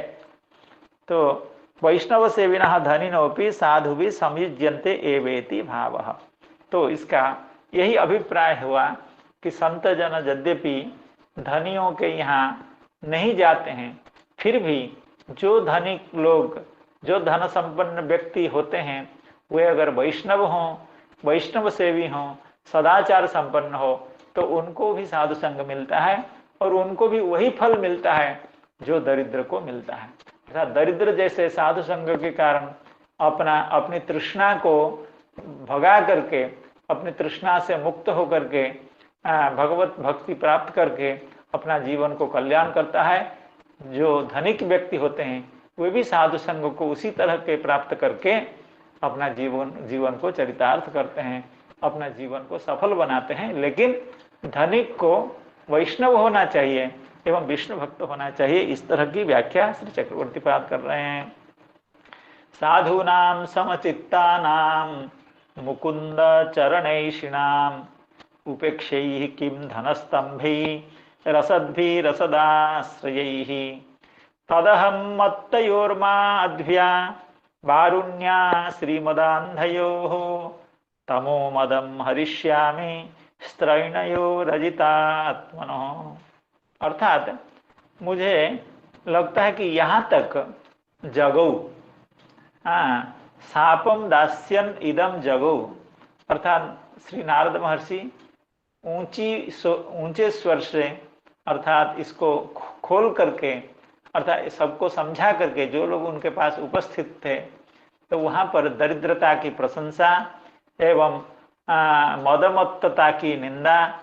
तो वैष्णव सेविनः धनिनोपि साधुभिः संयुज्यन्ते एवेति भावः। तो इसका यही अभिप्राय हुआ कि संत जन यद्यपि धनियों के यहाँ नहीं जाते हैं, फिर भी जो धनिक लोग, जो धन संपन्न व्यक्ति होते हैं, वे अगर वैष्णव हों, वैष्णव सेवी हों, सदाचार संपन्न हो, तो उनको भी साधु संग मिलता है और उनको भी वही फल मिलता है जो दरिद्र को मिलता है। दरिद्र जैसे साधु संग के कारण अपनी तृष्णा को भगा करके, अपनी तृष्णा से मुक्त होकर के भगवत भक्ति प्राप्त करके अपना जीवन को कल्याण करता है। जो धनिक व्यक्ति होते हैं वे भी साधु संग को उसी तरह के प्राप्त करके अपना जीवन को चरितार्थ करते हैं, अपना जीवन को सफल बनाते हैं। लेकिन धनिक को वैष्णव होना चाहिए एवं विष्णु भक्त होना चाहिए, इस तरह की व्याख्या श्री चक्रवर्ती पाद कर रहे हैं। साधूनां समचित्तानां मुकुंद चरणैषिणां उपेक्षैः किं धनस्तंभैः रसद्भिः रसदाश्रयैः तदहं मत्तयोर्माध्व्या वारुण्या श्रीमदान्धयोः तमो मदं हरिष्यामि स्त्रैणयो रजितात्मनो। अर्थात मुझे लगता है कि यहाँ तक जगौ, सापम दास्यन इदम जगौ, अर्थात श्री नारद महर्षि ऊंचे स्वर से अर्थात इसको खोल करके, अर्थात सबको समझा करके, जो लोग उनके पास उपस्थित थे, तो वहाँ पर दरिद्रता की प्रशंसा एवं मदमत्तता की निंदा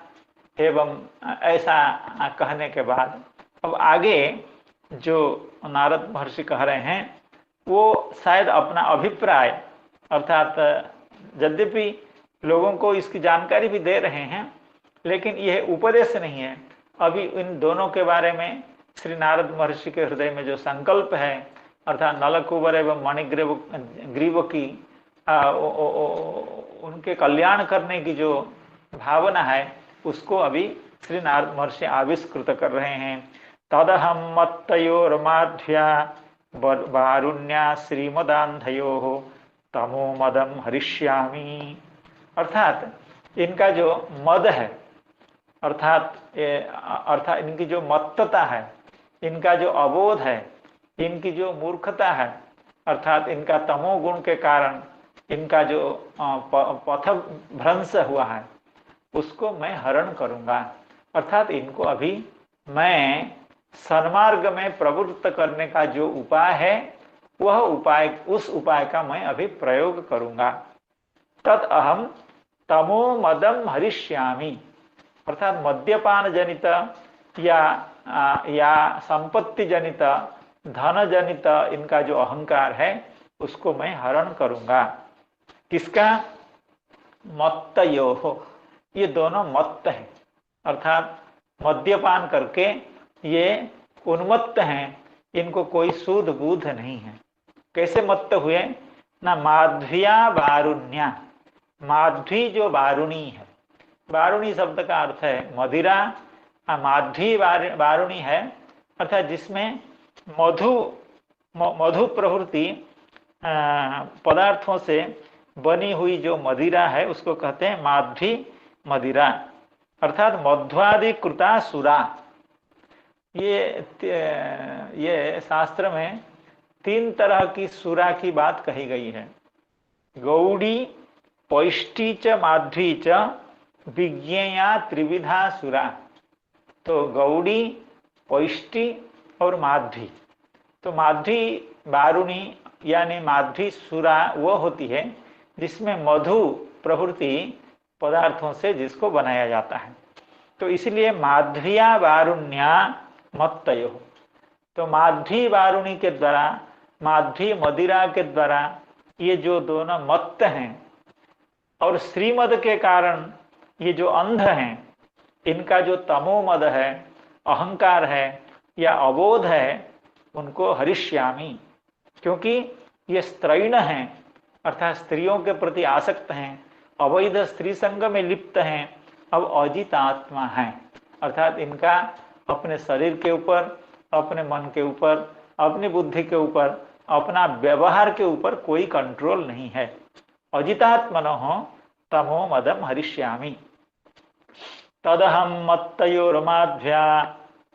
एवं ऐसा कहने के बाद अब आगे जो नारद महर्षि कह रहे हैं वो शायद अपना अभिप्राय, अर्थात यद्यपि लोगों को इसकी जानकारी भी दे रहे हैं, लेकिन यह उपदेश नहीं है। अभी इन दोनों के बारे में श्री नारद महर्षि के हृदय में जो संकल्प है, अर्थात नलकुबर एवं मणिग्रीव की उनके कल्याण करने की जो भावना है, उसको अभी श्री नारद महर्षि आविष्कृत कर रहे हैं। तदहं मत्तयोर्माध्व्या वारुण्या श्रीमदान्धयोः तमो मदं हरिष्यामि, अर्थात इनका जो मद है, अर्थात इनकी जो मत्तता है, इनका जो अबोध है, इनकी जो मूर्खता है, अर्थात इनका तमोगुण के कारण इनका जो पथ भ्रंश हुआ है, उसको मैं हरण करूंगा। अर्थात इनको अभी मैं सन्मार्ग में प्रवृत्त करने का जो उपाय है, वह उपाय, उस उपाय का मैं अभी प्रयोग करूंगा। तत् अहम तमो मदम हरिष्यामि, अर्थात मद्यपान जनित या संपत्ति जनित, धन जनित इनका जो अहंकार है, उसको मैं हरण करूंगा। किसका? मत्तयोः, ये दोनों मत्त हैं, अर्थात मद्यपान करके ये उन्मत्त हैं, इनको कोई सूध बूध नहीं है। कैसे मत्त हुए? ना माध्विया वारुण्या, माध्वी जो वारुणी है, वारुणी शब्द का अर्थ है मदिरा, माध्वी वारुणी है अर्थात जिसमें मधु प्रवृत्ति पदार्थों से बनी हुई जो मदिरा है, उसको कहते हैं माध्वी मदिरा, अर्थात मध्वादि कृता सुरा। ये शास्त्र में 3 तरह की सुरा की बात कही गई है। गौड़ी, पौष्टी च माध्वी च विज्ञेया त्रिविधा सुरा। तो गौड़ी, पौष्टी और माध्वी। तो माध्वी वारुणी यानी माध्वी सुरा वो होती है जिसमें मधु प्रवृत्ति पदार्थों से जिसको बनाया जाता है। तो इसलिए माध्विया वारुण्या मत्तयो, तो माध्वी वारुणी के द्वारा, माध्वी मदिरा के द्वारा ये जो दोनों मत्त हैं, और श्रीमद के कारण ये जो अंध हैं, इनका जो तमोमद है, अहंकार है या अबोध है, उनको हरिष्यामि, क्योंकि ये स्त्रैण हैं, अर्थात स्त्रियों के प्रति आसक्त हैं, अवैध स्त्री संग में लिप्त हैं, अब अजितात्मा हैं, अर्थात इनका अपने शरीर के ऊपर, अपने मन के ऊपर, अपनी बुद्धि के ऊपर, अपना व्यवहार के ऊपर कोई कंट्रोल नहीं है। अजितात्मनः तमो मदम हरिष्यामि। तदहम मत्तयोर्माध्व्या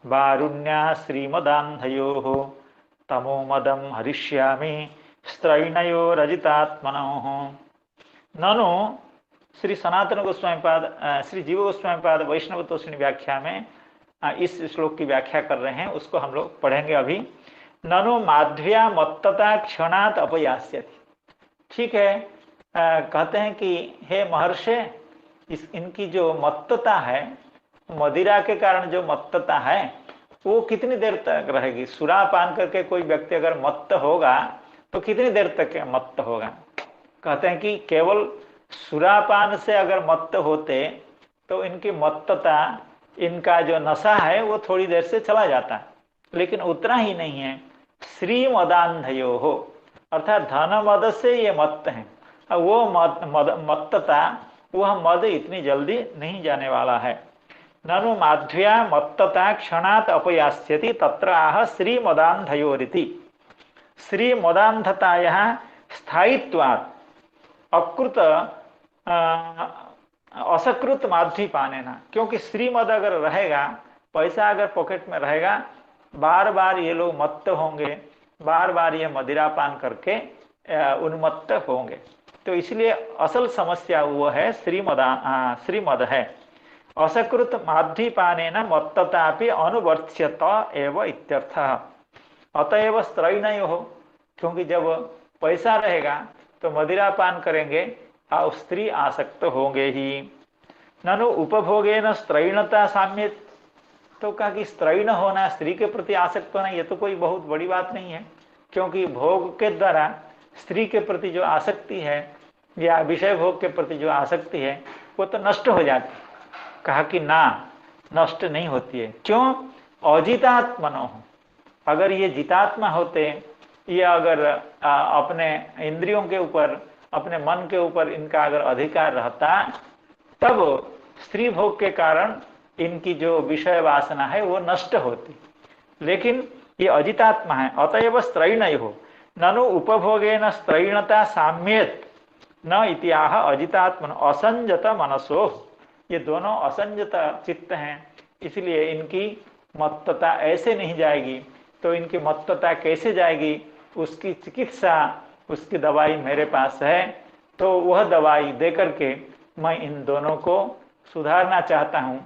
वारुण्या श्रीमदान्धयोः तमो मदम हरिष्यामि स्त्रैणयोरजितात्मनः। ननु श्री सनातन गोस्वामी पाद, श्री जीव गोस्वामी पाद वैष्णव तोषिणी व्याख्या में इस श्लोक की व्याख्या कर रहे हैं, उसको हम लोग पढ़ेंगे अभी। ननु माध्व्या मत्तता क्षणात अपयास्यति। ठीक है, कहते हैं कि हे महर्षि, इनकी जो मत्तता है, मदिरा के कारण जो मत्तता है, वो कितनी देर तक रहेगी? सुरा पान करके कोई व्यक्ति अगर मत्त होगा तो कितनी देर तक मत्त होगा? कहते हैं कि केवल सुरापान से अगर मत्त होते तो इनकी मत्तता, इनका जो नशा है वो थोड़ी देर से चला जाता, लेकिन उतना ही नहीं है। श्रीमदान्धयो हो, अर्थात धन मद से ये मत्त हैं, वो मत्तता, वह मद इतनी जल्दी नहीं जाने वाला है। ननु माध्व्या मत्तता क्षणात अपयास्यति तत्र आह श्रीमदान्धयोरिति। श्रीमदान्धतायाः स्थायित्वात् अकृत असकृत माध्वी पाने ना, क्योंकि श्रीमद अगर रहेगा, पैसा अगर पॉकेट में रहेगा, बार बार ये लोग मत्त होंगे, बार बार ये मदिरा पान करके उन्मत्त होंगे। तो इसलिए असल समस्या वो है श्रीमद है। असकृत माध्वी पाने न मत्ततापि अनुवर्त्यत एव इत्यर्थः। अतएव स्त्रैणयो हो, क्योंकि जब पैसा रहेगा तो मदिरा पान करेंगे और स्त्री आसक्त होंगे ही। ननु उपभोगे न स्त्रैणता साम्य, तो कहा कि स्त्रैण होना, स्त्री के प्रति आसक्त होना, ये तो कोई बहुत बड़ी बात नहीं है, क्योंकि भोग के द्वारा स्त्री के प्रति जो आसक्ति है या विषय भोग के प्रति जो आसक्ति है वो तो नष्ट हो जाती है। कहा कि ना, नष्ट नहीं होती है। क्यों? अजितात्मनो, अगर ये जितात्मा होते, ये अगर अपने इंद्रियों के ऊपर, अपने मन के ऊपर इनका अगर अधिकार रहता, तब स्त्री भोग के कारण इनकी जो विषय वासना है वो नष्ट होती, लेकिन ये अजितात्मा है। अतएव स्त्रैणयो ननु उपभोगेन स्त्रैणता साम्येत न इत्याह अजितात्मन असंजत मनसो। ये दोनों असंजत चित्त हैं, इसलिए इनकी मत्तता ऐसे नहीं जाएगी तो इनकी मत्तता कैसे जाएगी, उसकी चिकित्सा, उसकी दवाई मेरे पास है। तो वह दवाई दे करके मैं इन दोनों को सुधारना चाहता हूँ,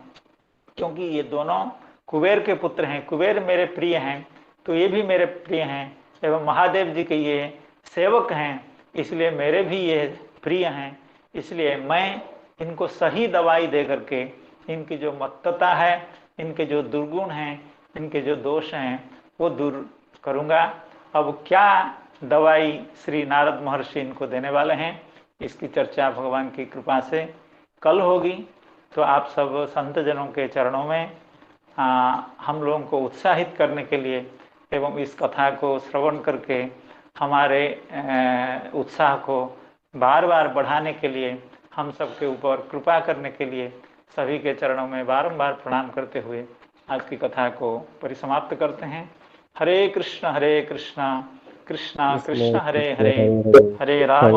क्योंकि ये दोनों कुबेर के पुत्र हैं, कुबेर मेरे प्रिय हैं, तो ये भी मेरे प्रिय हैं एवं महादेव जी के ये सेवक हैं, इसलिए मेरे भी ये प्रिय हैं। इसलिए मैं इनको सही दवाई दे करके इनकी जो मत्तता है, इनके जो दुर्गुण हैं, इनके जो दोष हैं, वो दूर करूँगा। अब क्या दवाई श्री नारद महर्षि इनको देने वाले हैं, इसकी चर्चा भगवान की कृपा से कल होगी। तो आप सब संत जनों के चरणों में हम लोगों को उत्साहित करने के लिए एवं इस कथा को श्रवण करके हमारे उत्साह को बार बार बढ़ाने के लिए, हम सबके ऊपर कृपा करने के लिए सभी के चरणों में बारंबार प्रणाम करते हुए आज की कथा को परिसमाप्त करते हैं। हरे कृष्ण कृष्णा कृष्णा हरे हरे, हरे राम